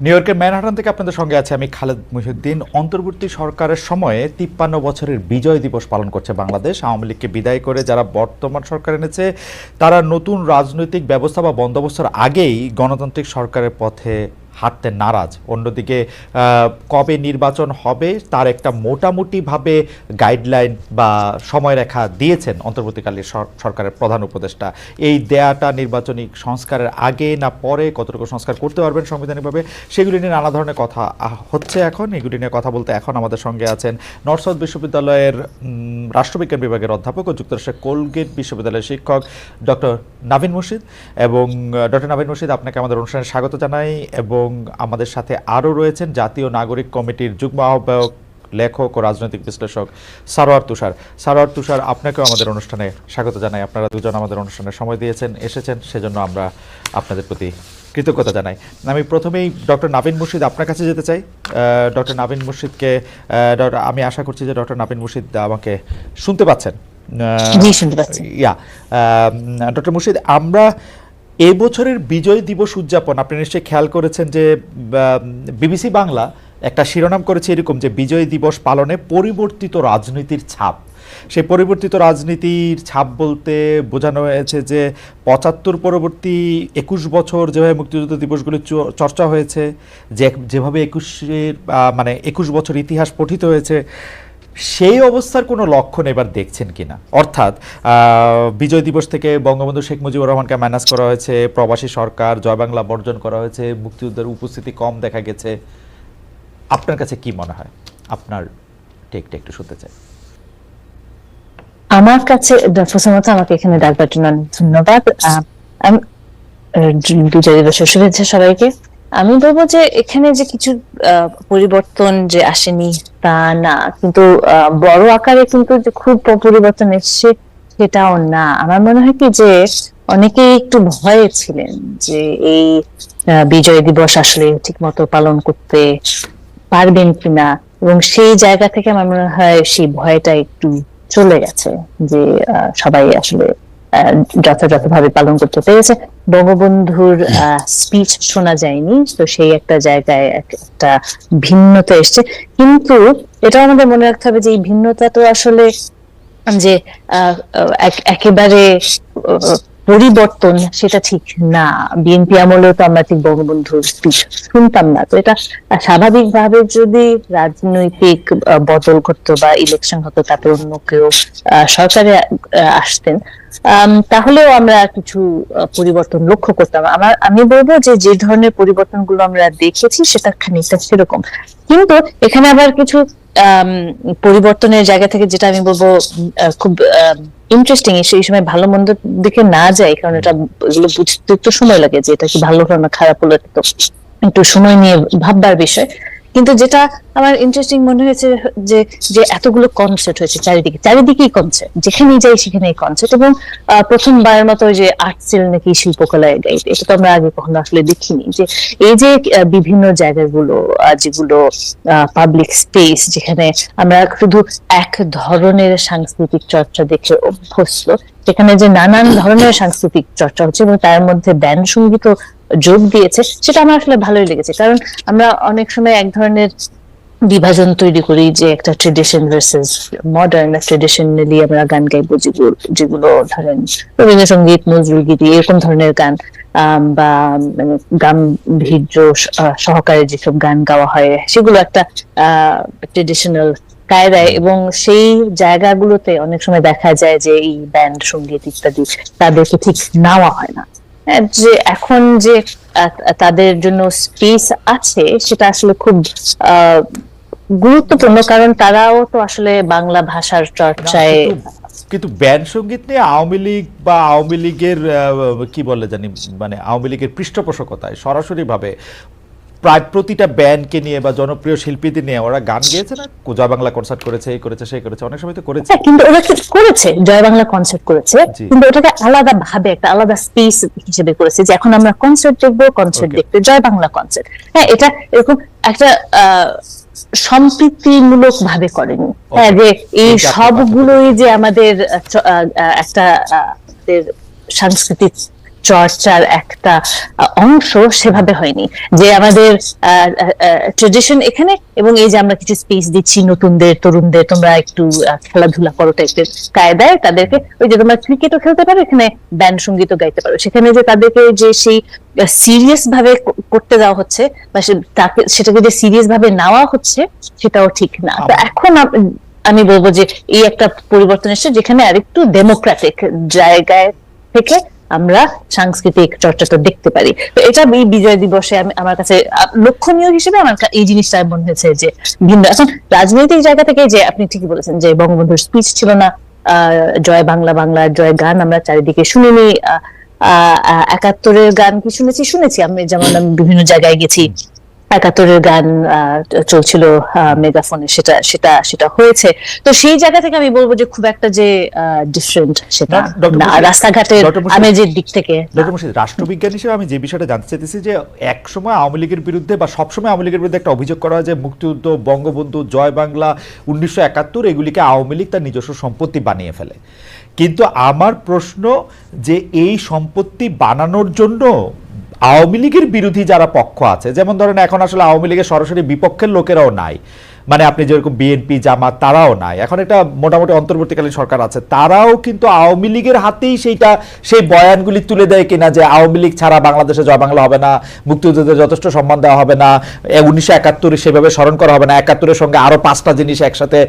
New ইয়র্কের Manhattan থেকে আপনাদের সঙ্গে আছে আমি খালেদ মহিউদ্দিন। অন্তর্বর্তী সরকারের সময়ে ৫৩ বছরের বিজয় দিবস পালন করছে বাংলাদেশ। আওয়ামী লীগকে বিদায় করে যারা বর্তমান সরকার এনেছে তারা নতুন রাজনৈতিক ব্যবস্থা বা বন্দোবস্তর আগেই গণতান্ত্রিক সরকারের পথে হাঁটতে নারাজ। অন্যদিকে কবে নির্বাচন হবে তার একটা মোটামুটিভাবে গাইডলাইন বা সময়রেখা দিয়েছেন অন্তর্বর্তীকালীন সরকারের প্রধান উপদেষ্টা। এই দেয়াটা নির্বাচনী সংস্কারের আগে না পরে, কতটুকু সংস্কার করতে পারবেন সাংবিধানিকভাবে, সেগুলি নিয়ে নানা ধরনের কথা হচ্ছে। এখন এগুলি নিয়ে কথা বলতে এখন আমাদের সঙ্গে আছেন নর্থ সাউথ বিশ্ববিদ্যালয়ের রাষ্ট্রবিজ্ঞান বিভাগের অধ্যাপক ও যুক্তরাষ্ট্রের কোলগেট বিশ্ববিদ্যালয়ের শিক্ষক ডক্টর নাভিন মুর্শিদ। এবং ডক্টর নাভিন মুর্শিদ, আপনাকে আমাদের অনুষ্ঠানে স্বাগত জানাই। এবং আমাদের সাথে আরও রয়েছেন জাতীয় নাগরিক কমিটির যুগ্ম আহ্বায়ক, লেখক ও রাজনৈতিক বিশ্লেষক সারোয়ার তুষার। সারোয়ার তুষার, আপনাকেও আমাদের অনুষ্ঠানে স্বাগত জানাই। আপনারা দুজন আমাদের অনুষ্ঠানে সময় দিয়েছেন, এসেছেন, সেজন্য আমরা আপনাদের প্রতি কৃতজ্ঞতা জানাই। আমি প্রথমেই ডক্টর নাভিন মুর্শিদ আপনার কাছে যেতে চাই। ডক্টর নাভিন মুর্শিদকে আমি আশা করছি যে ডক্টর নাভিন মুর্শিদ আমাকে শুনতে পাচ্ছেন। ডক্টর মুর্শিদ, আমরা এবছরের বিজয় দিবস উদযাপন আপনি নিশ্চয়ই খেয়াল করেছেন যে বিবিসি বাংলা একটা শিরোনাম করেছে এরকম যে বিজয় দিবস পালনে পরিবর্তিত রাজনীতির ছাপ। সেই পরিবর্তিত রাজনীতির ছাপ বলতে বোঝানো হয়েছে যে ৭৫ পরবর্তী ২১ বছর যেভাবে মুক্তিযুদ্ধ দিবসগুলি চর্চা হয়েছে, যেভাবে ২১ বছর ইতিহাস পঠিত হয়েছে, সেই অবস্থার কোনো লক্ষণ এবার দেখছেন কিনা? অর্থাৎ বিজয় দিবস থেকে বঙ্গবন্ধু শেখ মুজিবুর রহমানকে ম্যানেজ করা হয়েছে, প্রবাসী সরকার, জয় বাংলা বর্জন করা হয়েছে, মুক্তিযুদ্ধের উপস্থিতি কম দেখা গেছে। আপনার কাছে কি মনে হয়? আপনার টেকটা একটু শুনতে চাই। আমার কাছে প্রথমত আমাকে এখানে ডাকবার জন্য ধন্যবাদ। আমি বিজয় দিবসের শুভেচ্ছা সবাইকে। আমি বলবো যে এখানে যে কিছু পরিবর্তন যে আসেনি তা না, কিন্তু বড় আকারে কিন্তু যে খুব পরিবর্তন এসছে সেটাও না। আমার মনে হয় কি যে অনেকেই একটু ভয়ে ছিলেন যে এই বিজয় দিবস আসলে ঠিক মতো পালন করতে পারবেন কিনা, এবং সেই জায়গা থেকে আমার মনে হয় সেই ভয়টা একটু চলে গেছে, যে সবাই আসলে যথাযথভাবে পালন করতে পেরেছে। বঙ্গবন্ধুর স্পিচ শোনা যায়নি, তো সেই একটা জায়গায় একটা ভিন্নতা এসছে। কিন্তু এটা আমাদের মনে রাখতে হবে যে এই ভিন্নতা তো আসলে যে একেবারে পরিবর্তন সেটা ঠিক না। বিএনপি আমলেও তো আমরা ঠিক বঙ্গবন্ধুর স্পিচ শুনতাম না। তো এটা স্বাভাবিকভাবে যদি রাজনৈতিক বদল ঘটতো বা ইলেকশন হতো, তারপর অন্য কেউ সরকারে আসতেন, তাহলেও আমরা কিছু পরিবর্তন লক্ষ্য করতাম। আমি বলবো যে যে ধরনের পরিবর্তনগুলো আমরা দেখেছি সেটা খানিকটা সেরকম। কিন্তু এখানে আবার কিছু পরিবর্তনের জায়গা থেকে যেটা আমি বলবো খুব ইন্টারেস্টিং, সেই সময় ভালো মন্দ দিকে না যায়, কারণ এগুলো বুঝতে একটু সময় লাগে যে এটা কি ভালো হলো না খারাপ হলো, তো একটু সময় নিয়ে ভাববার বিষয়। কিন্তু যেটা আমার ইন্টারেস্টিং মনে হয়েছে যে যে এতগুলো কনসার্ট হয়েছে চারিদিকেই কনসার্ট, যেখানেই যাই সেখানেই কনসার্ট। এবং প্রথমবারের মতো যে আর্টসেল নাকি শিল্পকলায় গাইতে, এটা তো আমরা আগে কখনো আসলে দেখিনি। যে এই যে বিভিন্ন জায়গাগুলো যেগুলো পাবলিক স্পেস, যেখানে আমরা শুধু এক ধরনের সাংস্কৃতিক চর্চা দেখে অভ্যস্ত, সেখানে যে নানান ধরনের সাংস্কৃতিক চর্চা হচ্ছে এবং তার মধ্যে ব্যান্ড সঙ্গীতও যোগ দিয়েছে, সেটা আমার আসলে ভালোই লেগেছে। কারণ আমরা অনেক সময় এক ধরনের বিভাজন তৈরি করি যে একটা ট্রেডিশন ভার্সেস মডার্ন। ট্রেডিশনালি আমরা গান গাইবো যেগুলো ধরেন রবীন্দ্রসঙ্গীত, নজরুলগীতি, এরকম ধরনের গান, বা মানে গাম্ভীর্য সহকারে যেসব গান গাওয়া হয়, সেগুলো একটা ট্রেডিশনাল কায়দায়। এবং সেই জায়গাগুলোতে অনেক সময় দেখা যায় যে এই ব্যান্ড সঙ্গীত ইত্যাদি তাদেরকে ঠিক নেওয়া হয় না। যে এখন যে তাদের জন্য স্পেস আছে সেটা আসলে খুব গুরুত্বপূর্ণ, কারণ তারাও তো আসলে বাংলা ভাষার চর্চায়। কিন্তু ব্যান্ড সঙ্গীত নিয়ে আওয়ামী লীগ বা আওয়ামী লীগের কি বলে জানি, মানে আওয়ামী লীগের পৃষ্ঠপোষকতায় সরাসরি ভাবে প্রায় প্রতিটা ব্যান্ডকে নিয়ে বা জনপ্রিয় শিল্পীদের নিয়ে ওরা গান গেয়েছে না। জয় বাংলা কনসার্ট করেছে, এই করেছে, সেই করেছে, অনেক সময় তো করেছে। কিন্তু ওরা কি করেছে, জয় বাংলা কনসার্ট করেছে, কিন্তু ওটাকে আলাদা ভাবে একটা আলাদা স্পেস হিসেবে করেছে, যে এখন আমরা কনসার্ট দেখবো, কনসার্ট দেখতে জয় বাংলা কনসার্ট। হ্যাঁ, এটা এরকম একটা সম্প্রীতিমূলক ভাবে করেনি। হ্যাঁ, যে এই সবগুলোই যে আমাদের একটা সাংস্কৃতিক চর্চার একটা অংশ সেভাবে হয়নি, যে আমাদের ট্রেডিশন এখানে, এবং এই যে আমরা কিছু স্পেস দিচ্ছি নতুনদের, তরুণদের, তোমরা একটু খেলাধুলা করো টাইপের কায়দায় তাদেরকে, ওই যে তোমরা ক্রিকেটও খেলতে পারো, এখানে ব্যান্ড সঙ্গীতও গাইতে পারো, সেখানে যে তাদেরকে যে সেই সিরিয়াস ভাবে করতে দেওয়া হচ্ছে বা সেটাকে যে সিরিয়াস ভাবে নেওয়া হচ্ছে সেটাও ঠিক না। তো এখন আমি বলবো যে এই একটা পরিবর্তন এসেছে, যেখানে আরেকটু ডেমোক্রেটিক জায়গায় থেকে আমরা সাংস্কৃতিক চর্চাটা দেখতে পারি। তো এটা এই বিজয় দিবসে আমার কাছে লক্ষণীয় হিসেবে আমার এই জিনিসটা মনে হয়েছে যে ভিন্ন। এখন রাজনৈতিক জায়গা থেকে যে আপনি ঠিকই বলেছেন যে বঙ্গবন্ধুর স্পিচ ছিল না, জয় বাংলা, বাংলার জয় গান আমরা চারিদিকে শুনিনি, ৭১-এর গান কি শুনেছি আমি, যেমন আমি বিভিন্ন জায়গায় গেছি, ৭১-এর গান চলছিল মেগাফোনে, সেটা হয়েছে। তো সেই জায়গা থেকে আমি বলবো যে খুব একটা যে ডিফারেন্ট সেটা না, রাস্তাঘাটের আমেজের দিক থেকে। ডক্টর মুর্শিদ, রাষ্ট্রবিজ্ঞান হিসেবে আমি যে বিষয়টা জানতে চাইতেছি যে এক সময় আওয়ামী লীগের বিরুদ্ধে বা সবসময় আওয়ামী লীগের বিরুদ্ধে একটা অভিযোগ করা হয় যে মুক্তিযুদ্ধ, বঙ্গবন্ধু, জয় বাংলা, 1971 এগুলিকে আওয়ামী লীগ তার নিজস্ব সম্পত্তি বানিয়ে ফেলে। কিন্তু আমার প্রশ্ন যে এই সম্পত্তি বানানোর জন্য আওয়ামী লীগের বিরোধী যারা পক্ষ আছে, যেমন ধরেন এখন আসলে আওয়ামী লীগের সরাসরি বিপক্ষের লোকেরাও নাই, মানে আপনি যেরকম বিএনপি, জামাত, তারাও নাই, এখন একটা মোটামুটি অন্তর্বর্তীকালীন সরকার আছে, তারাও কিন্তু আওয়ামী লীগের হাতেই সেই বয়ানগুলি তুলে দেয় কিনা যে আওয়ামী লীগ ছাড়া বাংলাদেশে জয় বাংলা হবে না, মুক্তিযুদ্ধের যথেষ্ট সম্মান দেওয়া হবে না, 1971 সেভাবে স্মরণ করা হবে না, 71-এর সঙ্গে আরো 5টা জিনিস একসাথে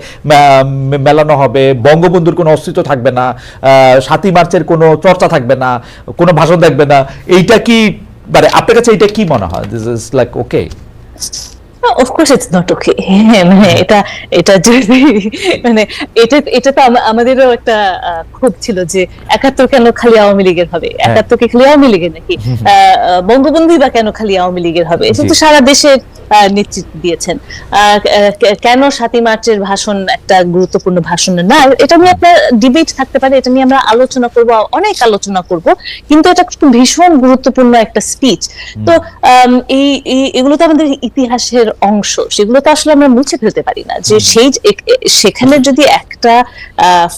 মেলানো হবে, বঙ্গবন্ধুর কোনো অস্তিত্ব থাকবে না, 7ই মার্চের কোনো চর্চা থাকবে না, কোনো ভাষণ থাকবে না। এইটা কি, মানে আপনার কাছে এটা কি মনে হয়? This is like okay? Of course it's not okay. মানে এটা যদি মানে এটা তো আমাদেরও একটা ক্ষোভ ছিল যে ৭১ কেন খালি আওয়ামী লীগের হবে, ৭১ কি খালি আওয়ামী লীগের নাকি, বঙ্গবন্ধুই বা কেন খালি আওয়ামী লীগের হবে, এটা তো সারা দেশের নেতৃত্ব দিয়েছেন। কেন 7ই মার্চের ভাষণ একটা গুরুত্বপূর্ণ ভাষণ না, এটা নিয়ে আপনার ডিবেট থাকতে পারে, এটা নিয়ে আমরা আলোচনা করব, অনেক আলোচনা করব, কিন্তু এটা ভীষণ গুরুত্বপূর্ণ একটা স্পিচ। তো এগুলো তো আমাদের ইতিহাসের অংশ, সেগুলো তো আসলে আমরা মুছে ফেলতে পারি না। যে সেখানে যদি একটা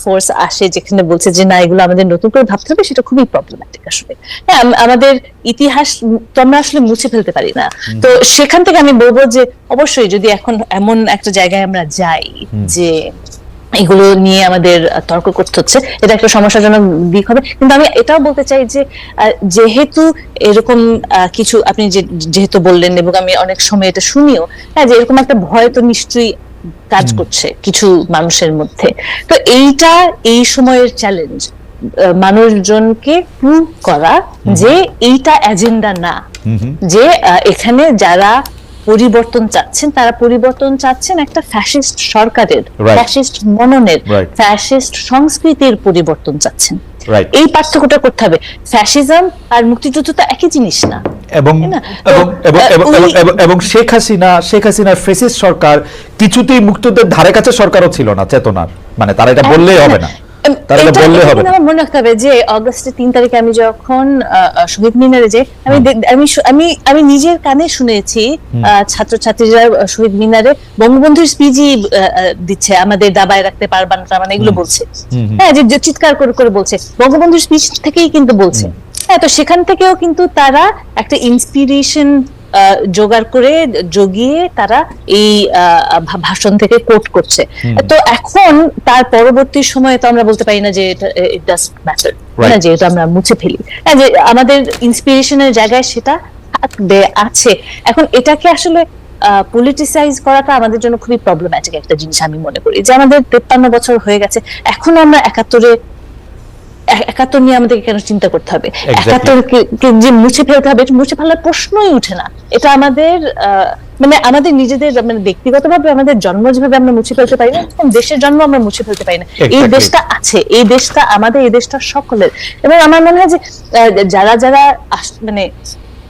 ফোর্স আসে যেখানে বলছে যে না, এগুলো আমাদের নতুন করে ভাবতে হবে, সেটা খুবই প্রবলেম্যাটিক আসলে। হ্যাঁ, আমাদের ইতিহাস তো আমরা আসলে মুছে ফেলতে পারি না। তো সেখান থেকে আমি বলবো যে অবশ্যই যদি এখন এমন একটা জায়গায় আমরা যাই যে এগুলো নিয়ে আমাদের তর্ক করতে হচ্ছে, এটা একটা সমস্যাজনক দিক হবে। কিন্তু আমি এটাও বলতে চাই যে যেহেতু এরকম কিছু আপনি যেহেতু বললেন, এবং আমি অনেক সময় এটা শুনিও, হ্যাঁ, যে এরকম একটা ভয় তো নিশ্চয়ই কাজ করছে কিছু মানুষের মধ্যে। তো এইটা এই সময়ের চ্যালেঞ্জ, মানুষজনকে প্রুভ করা যে এইটা এজেন্ডা না, যে এখানে যারা পরিবর্তন চাচ্ছেন তারা পরিবর্তন চাচ্ছেন একটা ফ্যাসিস্ট সরকারের, ফ্যাসিস্ট মননের, ফ্যাসিস্ট সংস্কৃতির পরিবর্তন চাচ্ছেন। এই পার্থক্যটা করতে হবে। ফ্যাসিজম আর মুক্তিযুদ্ধ তো একই জিনিস না। এবং শেখ হাসিনার ফ্যাসিস্ট সরকার কিছুতেই মুক্তিযুদ্ধের ধারে কাছে সরকারও ছিল না চেতনার, মানে তারা এটা বললেই হবে না। আমার মনে রাখতে হবে যে অগস্টের 3 তারিখে আমি যখন শহীদ মিনারে যাই, আমি নিজের কানে শুনেছি ছাত্রছাত্রীরা শহীদ মিনারে বঙ্গবন্ধুর স্পিচই দিচ্ছে, আমাদের দাবায় রাখতে পারবা না, মানে এগুলো বলছে, হ্যাঁ, যে চিৎকার করে করে বলছে, বঙ্গবন্ধুর স্পিচ থেকেই কিন্তু বলছে। হ্যাঁ, তো সেখান থেকেও কিন্তু তারা একটা ইন্সপিরেশন জোগাড় করে জগিয়ে তারা এই ভাষণ থেকে কোট করছে। তো এখন তার পরবর্তী সময়ে তো আমরা বলতে পারি না যে ইট ডাজন্ট ম্যাটার, না, যে এটা আমরা মুছে ফেলি, যে আমাদের ইন্সপিরেশনের জায়গায় সেটা আছে। এখন এটাকে আসলে পলিটিসাইজ করাটা আমাদের জন্য খুবই প্রবলেম্যাটিক একটা জিনিস আমি মনে করি। যে আমাদের 53 বছর হয়ে গেছে, এখন আমরা ৭১ নিয়ে আমাদেরকে কেন চিন্তা করতে হবে? ৭১কে যে মুছে ফেলতে হবে, মুছে ফেলার প্রশ্নই উঠে না। এটা আমাদের মানে আমাদের নিজেদের, মানে ব্যক্তিগতভাবে আমাদের জন্ম যেভাবে আমরা মুছে ফেলতে পারি না, দেশের জন্ম আমরা মুছে ফেলতে পারি না। এই দেশটা আছে, এই দেশটা আমাদের, এই দেশটা সকলের। এবং আমার মনে হয় যে যারা মানে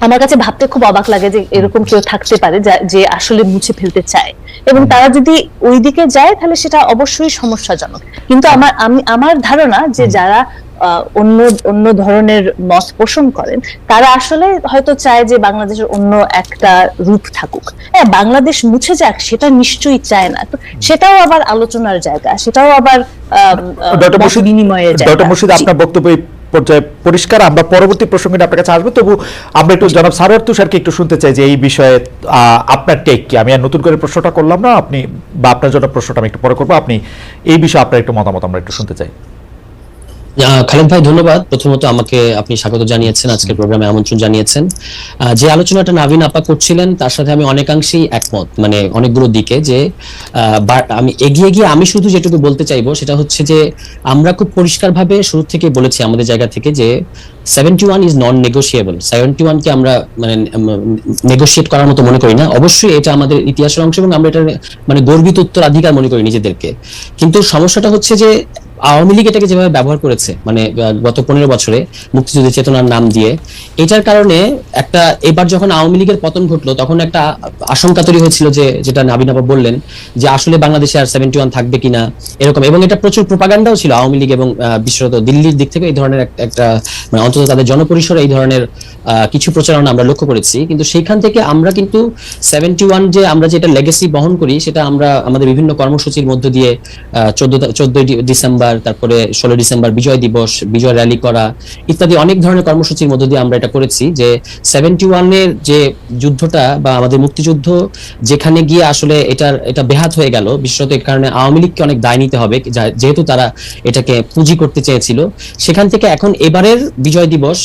আমার কাছে ভাবতে খুব অবাক লাগে যে এরকম কেউ থাকতে পারে যে আসলে মুছে ফেলতে চায়, এবং তারা যদি ওই দিকে যায় তাহলে সেটা অবশ্যই সমস্যাজনক। কিন্তু আমার ধারণা যে যারা অন্য ধরনের মত পোষণ করেন, তারা আসলে হয়তো চায় যে বাংলাদেশের অন্য একটা রূপ থাকুক। হ্যাঁ, বাংলাদেশ মুছে যাক সেটা নিশ্চয়ই চায় না। তো সেটাও আবার আলোচনার জায়গা, সেটাও আবার বিনিময়ের জায়গা। ডক্টর মুর্শিদ, আপনার বক্তব্য পর্যায়ে পরিষ্কার। আমরা পরবর্তী প্রসঙ্গে আপনার কাছে আসবো, তবু আমরা একটু জনাব সারোয়ার তুষারকে একটু শুনতে চাই যে এই বিষয়ে আপনার টেক কি। আমি আর নতুন করে প্রশ্নটা করলাম না, আপনি বা আপনার জন্য প্রশ্নটা আমি একটু পরে করবো, আপনি এই বিষয়ে আপনার একটু মতামত আমরা একটু শুনতে চাই। খালেদ ভাই ধন্যবাদ। প্রথমত আমাকে আপনি স্বাগত জানিয়েছেন, আজকের প্রোগ্রামে আমন্ত্রণ জানিয়েছেন। যে আলোচনাটা নাভিন আপা করছিলেন তার সাথে আমি অনেকাংশেই একমত, মানে অনেকগুলো দিকে। যে আমি এগিয়ে গিয়ে আমি শুধু যেটুকু বলতে চাইবো সেটা হচ্ছে যে আমরা খুব পরিষ্কারভাবে শুরু থেকে বলেছি আমাদের জায়গা থেকে যে 71 ইজ নন নেগোশিয়েবল। 71 কে আমরা মানে নেগোশিয়েট করার মতো মনে করি না। অবশ্যই এটা আমাদের ইতিহাসের অংশ এবং আমরা এটা মানে গর্বিত উত্তরাধিকার মনে করি নিজেদেরকে। কিন্তু সমস্যাটা হচ্ছে যে আওয়ামী লীগ এটাকে যেভাবে ব্যবহার করেছে, মানে গত 15 বছরে মুক্তিযুদ্ধের চেতনার নাম দিয়ে, এটার কারণে একটা এবার যখন আওয়ামী লীগের পতন ঘটলো তখন একটা আশঙ্কা তৈরি হয়েছিল যে, যেটা নাবিন আপা বললেন, যে আসলে বাংলাদেশে আর 71 থাকবে কিনা এরকম। এবং এটা প্রচুর প্রোপাগান্ডাও ছিল আওয়ামী লীগ এবং বিশেষত দিল্লির দিক থেকে এই ধরনের একটা মানে অন্তত তাদের জনপরিসরে এই ধরনের কিছু প্রচারণা আমরা লক্ষ্য করেছি। কিন্তু সেইখান থেকে আমরা কিন্তু 71 যে আমরা যেটা লেগেসি বহন করি সেটা আমরা আমাদের বিভিন্ন কর্মসূচির মধ্য দিয়ে 14 ডিসেম্বর, তারপরে 16 ডিসেম্বর বিজয় দিবস, বিজয় র্যালি করা ইত্যাদি অনেক ধরনের কর্মসূচির মধ্য দিয়ে আমরা এটা করেছি। যে 71 এর যে যুদ্ধটা বা আমাদের মুক্তিযুদ্ধ যেখানে গিয়ে আসলে এটা বেহাত হয়ে গেল, বিশেষত এর কারণে আওয়ামী লীগকে অনেক দায় নিতে হবে, যেহেতু তারা এটাকে পুঁজি করতে চেয়েছিল। সেখান থেকে এখন এবারের বিজয় দিবস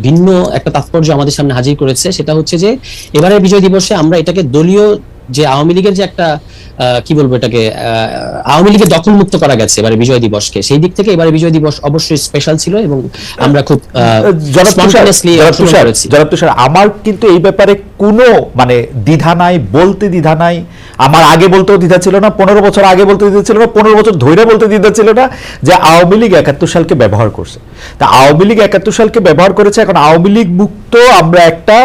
ভিন্ন একটা তাৎপর্য আমাদের সামনে হাজির করেছে। সেটা হচ্ছে যে এবারের বিজয় দিবসে আমরা এটাকে দলীয় যে আওয়ামী লীগের যে একটা কি বলবো এটাকে আওয়ামী লীগের দখল মুক্ত করা গেছে এবারে বিজয় দিবসকে। সেই দিক থেকে এবারে বিজয় দিবস অবশ্যই স্পেশাল ছিল এবং আমরা খুব জনাব তুষার, আমার কিন্তু এই ব্যাপারে কোনো মানে দ্বিধা নাই, বলতে দ্বিধা নাই। আমার আগে বলতেও দ্বিধা ছিল না, 15 বছর আগে বলতে দ্বিধা ছিল না, 15 বছর ধরে বলতে দ্বিধা ছিল না যে আওয়ামী লীগ 71 সালকে ব্যবহার করছে। তা আওয়ামী লীগ 71 সালকে ব্যবহার করেছে, এখন আওয়ামী লীগ মুক্ত আমরা একটা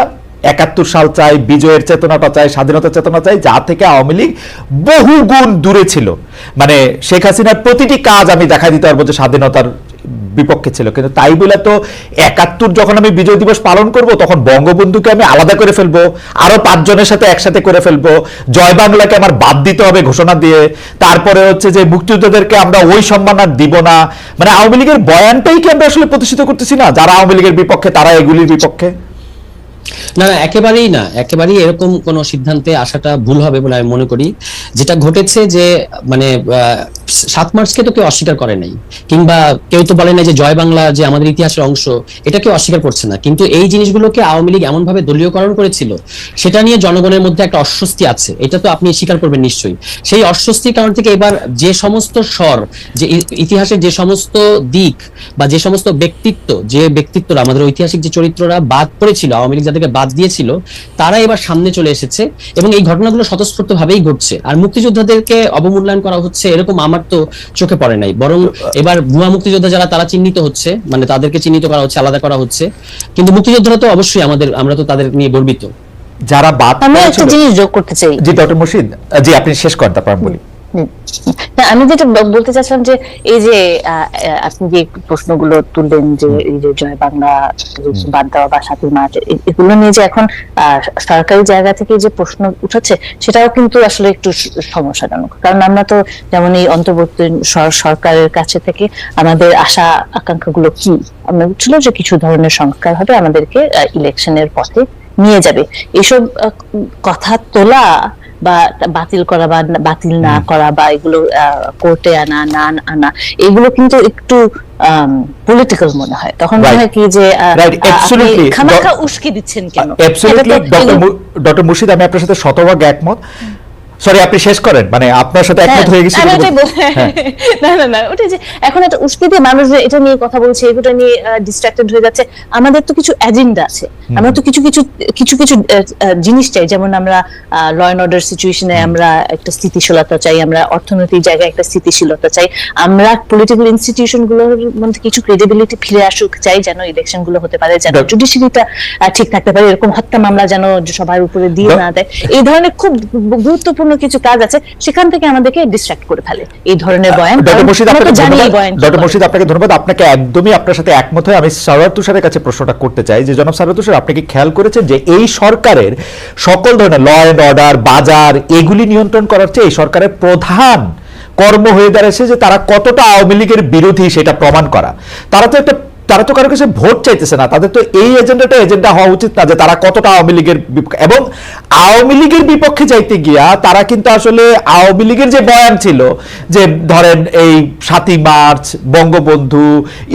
71 সাল চাই, বিজয়ের চেতনাটা চাই, স্বাধীনতার চেতনা চাই, যা থেকে আওয়ামী লীগ বহু গুণ দূরে ছিল। মানে শেখ হাসিনার প্রতিটি কাজ আমি দেখা দিতে পারবো যে স্বাধীনতার বিপক্ষে ছিল। কিন্তু তাই বলে তো 71 যখন আমি বিজয় দিবস পালন করব তখন বঙ্গবন্ধুকে আমি আলাদা করে ফেলবো, আরো 5 জনের সাথে একসাথে করে ফেলবো, জয় বাংলাকে আমার বাদ দিতে হবে ঘোষণা দিয়ে, তারপরে হচ্ছে যে মুক্তিযোদ্ধাদেরকে আমরা ওই সম্মান আর দিব না। মানে আওয়ামী লীগের বয়ানটাই কি আমরা আসলে প্রতিষ্ঠিত করতেছি না? যারা আওয়ামী লীগের বিপক্ষে তারা এগুলির বিপক্ষে। না, একেবারেই না, একেবারেই এরকম কোন সিদ্ধান্তে আসাটা ভুল হবে বলে আমি মনে করি। যেটা ঘটেছে যে মানে 7 মার্চকে তো কেউ অস্বীকার করে নাই, কিংবা কেউ তো বলে নাই যে জয় বাংলা যে আমাদের ইতিহাসের অংশ, এটা কেউ অস্বীকার করছে না। কিন্তু এই জিনিসগুলোকে আওয়ামী লীগ এমন ভাবে দলীয়করণ করেছিল, সেটা নিয়ে জনগণের মধ্যে একটা অস্বস্তি আছে, এটা তো আপনি স্বীকার করবেন নিশ্চয়ই। সেই অস্বস্তির কারণ থেকে এবার যে সমস্ত স্বর, যে ইতিহাসের যে সমস্ত দিক বা যে সমস্ত ব্যক্তিত্বরা আমাদের ঐতিহাসিক যে চরিত্ররা বাদ পড়েছিল, আওয়ামী লীগ যাদেরকে বাদ দিয়েছিল, তারা এবার সামনে চলে এসেছে এবং এই ঘটনাগুলো স্বতঃস্ফূর্ত ভাবেই ঘটছে। আর মুক্তিযোদ্ধাদেরকে অবমূল্যায়ন করা হচ্ছে এরকম আমার তো চোখে পড়ে নাই। বরং এবার ভুয়া মুক্তিযোদ্ধা যারা তারা চিহ্নিত হচ্ছে, মানে তাদেরকে চিহ্নিত করা হচ্ছে, আলাদা করা হচ্ছে। কিন্তু মুক্তিযোদ্ধারা তো অবশ্যই আমরা তো তাদের নিয়ে গর্বিত। যারা বাদ, আমি একটা জিনিস যোগ করতে চাই। জি ডক্টর মুর্শিদ, জি আপনি শেষ করেন তারপর আমি বলি। আমি যেটা বলতে চাচ্ছিলাম যে এই যে আপনি যে প্রশ্নগুলো তুললেন যে এই যে জয় বাংলা বাদ দেওয়া বা 7 মার্চ, এগুলো নিয়ে যে এখন সরকারি জায়গা থেকে যে প্রশ্ন উঠেছে সেটাও কিন্তু আসলে একটু সমস্যাজনক। কারণ আমরা তো যেমন এই অন্তর্বর্তী সরকারের কাছে থেকে আমাদের আশা আকাঙ্ক্ষাগুলো কি, আমরা ছিল যে কিছু ধরনের সংস্কার হবে, আমাদেরকে ইলেকশনের পথে নিয়ে যাবে। এসব কথা তোলা বা বাতিল করা বা বাতিল না করা বা এগুলো কোর্টে আনা না আনা, এগুলো কিন্তু একটু পলিটিক্যাল মনে হয়। তখন মনে হয় কি যে খামাখা উস্কে দিচ্ছেন কেন। ডক্টর মুর্শিদ, আমি আপনার সাথে শতভাগ একমত। সরি, আপনি শেষ করেন, মানে আপনার সাথে একমত হয়ে গেছি। না ওটা যে এখন একটা উস্কে দিয়ে মানুষ এটা নিয়ে কথা বলছে, এগুলো নিয়ে ডিস্ট্রাক্টেড হয়ে যাচ্ছে। আমাদের তো কিছু এজেন্ডা আছে, আমরা তো কিছু জিনিস চাই। যেমন আমরা ল এন্ড অর্ডার সিচুয়েশনে আমরা একটা স্থিতিশীলতা চাই, আমরা অর্থনৈতিক জায়গায় একটা স্থিতিশীলতা চাই, আমরা পলিটিক্যাল ইনস্টিটিউশন গুলোর মধ্যে কিছু ক্রেডিবিলিটি ফিরে আসুক চাই, যেন ইলেকশন গুলো হতে পারে, যেন জুডিশিয়ারিটা ঠিক থাকতে পারে, এরকম হত্যা মামলা যেন সবার উপরে দিয়ে না দেয়। এই ধরনের খুব গুরুত্বপূর্ণ কিছু কাজ আছে, সেখান থেকে আমাদেরকে ডিস্ট্রাক্ট করে ফেলে এই ধরনের বয়ান। ডক্টর মুর্শিদ, আপনাকে ধন্যবাদ। আপনাকে একদমই আপনার সাথে একমত হয়ে আমি সারোয়ার তুষারের কাছে প্রশ্নটা করতে চাই যে জনাব সারোয়ার তুষার, আপনি কি খেয়াল করেছেন যে এই সরকারের সকল ধরনের ল এন্ড অর্ডার, বাজার, এগুলি নিয়ন্ত্রণ করার চেয়ে এই সরকারের প্রধান কর্ম হয়ে দাঁড়াচ্ছে যে তারা কতটা আওয়ামী লীগের বিরোধী সেটা প্রমাণ করা। তারা তো একটা তারা তো কারো কাছে ভোট চাইতেছে না, তাদের তো এই এজেন্ডা হওয়া উচিত না যে তারা কতটা আওয়ামী লীগের এবং আওয়ামী লীগের বিপক্ষে যাইতে গিয়া তারা কিন্তু আসলে আওয়ামী লীগের যে বয়ান ছিল যে ধরেন এই 7ই মার্চ বঙ্গবন্ধু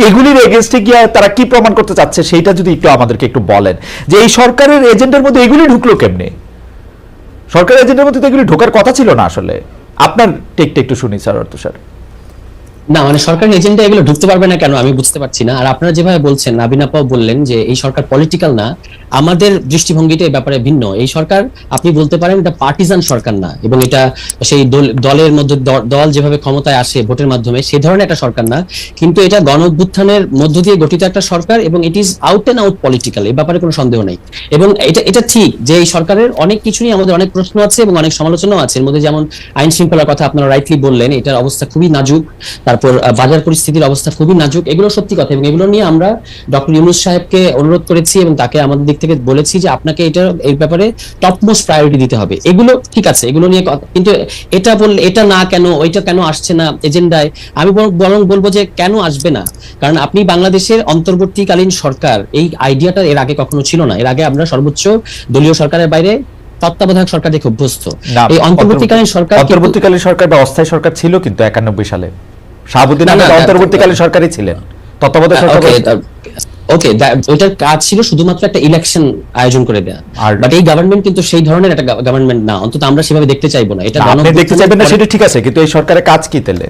এগুলির এগেনস্টে গিয়া তারা কি প্রমাণ করতে চাচ্ছে সেইটা যদি একটু আমাদেরকে একটু বলেন যে এই সরকারের এজেন্ডার মধ্যে এগুলি ঢুকলো কেমনে? সরকারের এজেন্ডার মধ্যে তো এগুলি ঢোকার কথা ছিল না আসলে। আপনার টেকটা একটু শুনি স্যার তুষার। না মানে সরকারের এজেন্ডা এগুলো ঢুকতে পারবে না কেন আমি বুঝতে পারছি না। আর আপনারা যেভাবে বলছেন, নাবিন আপাও বললেন যে এই সরকার পলিটিক্যাল না, আমাদের দৃষ্টিভঙ্গিটা এই ব্যাপারে ভিন্ন। এই সরকার আপনি বলতে পারেন এটা পার্টিজান সরকার না, এবং এটা সেই দলের মধ্যে দল যেভাবে ক্ষমতায় আসে ভোটের মাধ্যমে সেই ধরনের একটা সরকার না, কিন্তু এটা গণ অভ্যুত্থানের মধ্য দিয়ে গঠিত একটা সরকার, এবং it is out and out political, এই ব্যাপারে কোনো সন্দেহ নেই। এবং এটা ঠিক যে এই সরকারের অনেক কিছু নিয়ে আমাদের অনেক প্রশ্ন আছে এবং অনেক সমালোচনাও আছে। এর মধ্যে যেমন আইন শৃঙ্খলার কথা আপনারা রাইটলি বললেন, এটার অবস্থা খুবই নাজুক, তারপর বাজার পরিস্থিতির অবস্থা খুবই নাজুক, এগুলো সত্যি কথা। এবং এগুলো নিয়ে আমরা ডক্টর ইউনূস সাহেবকে অনুরোধ করেছি এবং তাকে আমাদের দিক থেকে বলেছি যে আপনাকে এটা এই ব্যাপারে টপমোস্ট প্রায়োরিটি দিতে হবে। এগুলো ঠিক আছে, এগুলো নিয়ে কিন্তু এটা বললে এটা না কেন, ওইটা কেন আসছে না এজেন্ডায়, আমি বরং বলবো যে কেন আসবে না, কারণ আপনি বাংলাদেশের অন্তর্বর্তীকালীন সরকার এই আইডিয়াটা এর আগে কখনো ছিল না। এর আগে আমরা সর্বোচ্চ দলীয় সরকারের বাইরে তত্ত্বাবধায়ক সরকার দেখে অভ্যস্ত। এই অন্তর্বর্তীকালীন সরকার বা অস্থায়ী সরকার ছিল কিন্তু 91 সালে শাহাবুদ্দিন আহমেদ অন্তর্বর্তীকালীন সরকারই ছিলেন, তত্ত্বাবধায়ক সরকার। ওকে, ওইটার কাজ ছিল শুধুমাত্র একটা ইলেকশন আয়োজন করে দেয়া, বাট এই গভর্নমেন্ট কিন্তু সেই ধরনের একটা গভর্নমেন্ট না, অন্তত আমরা সেভাবে দেখতে চাইবো না। এটা আপনি দেখতে চাইবেন না সেটা ঠিক আছে, কিন্তু এই সরকারের কাজ কি তাহলে?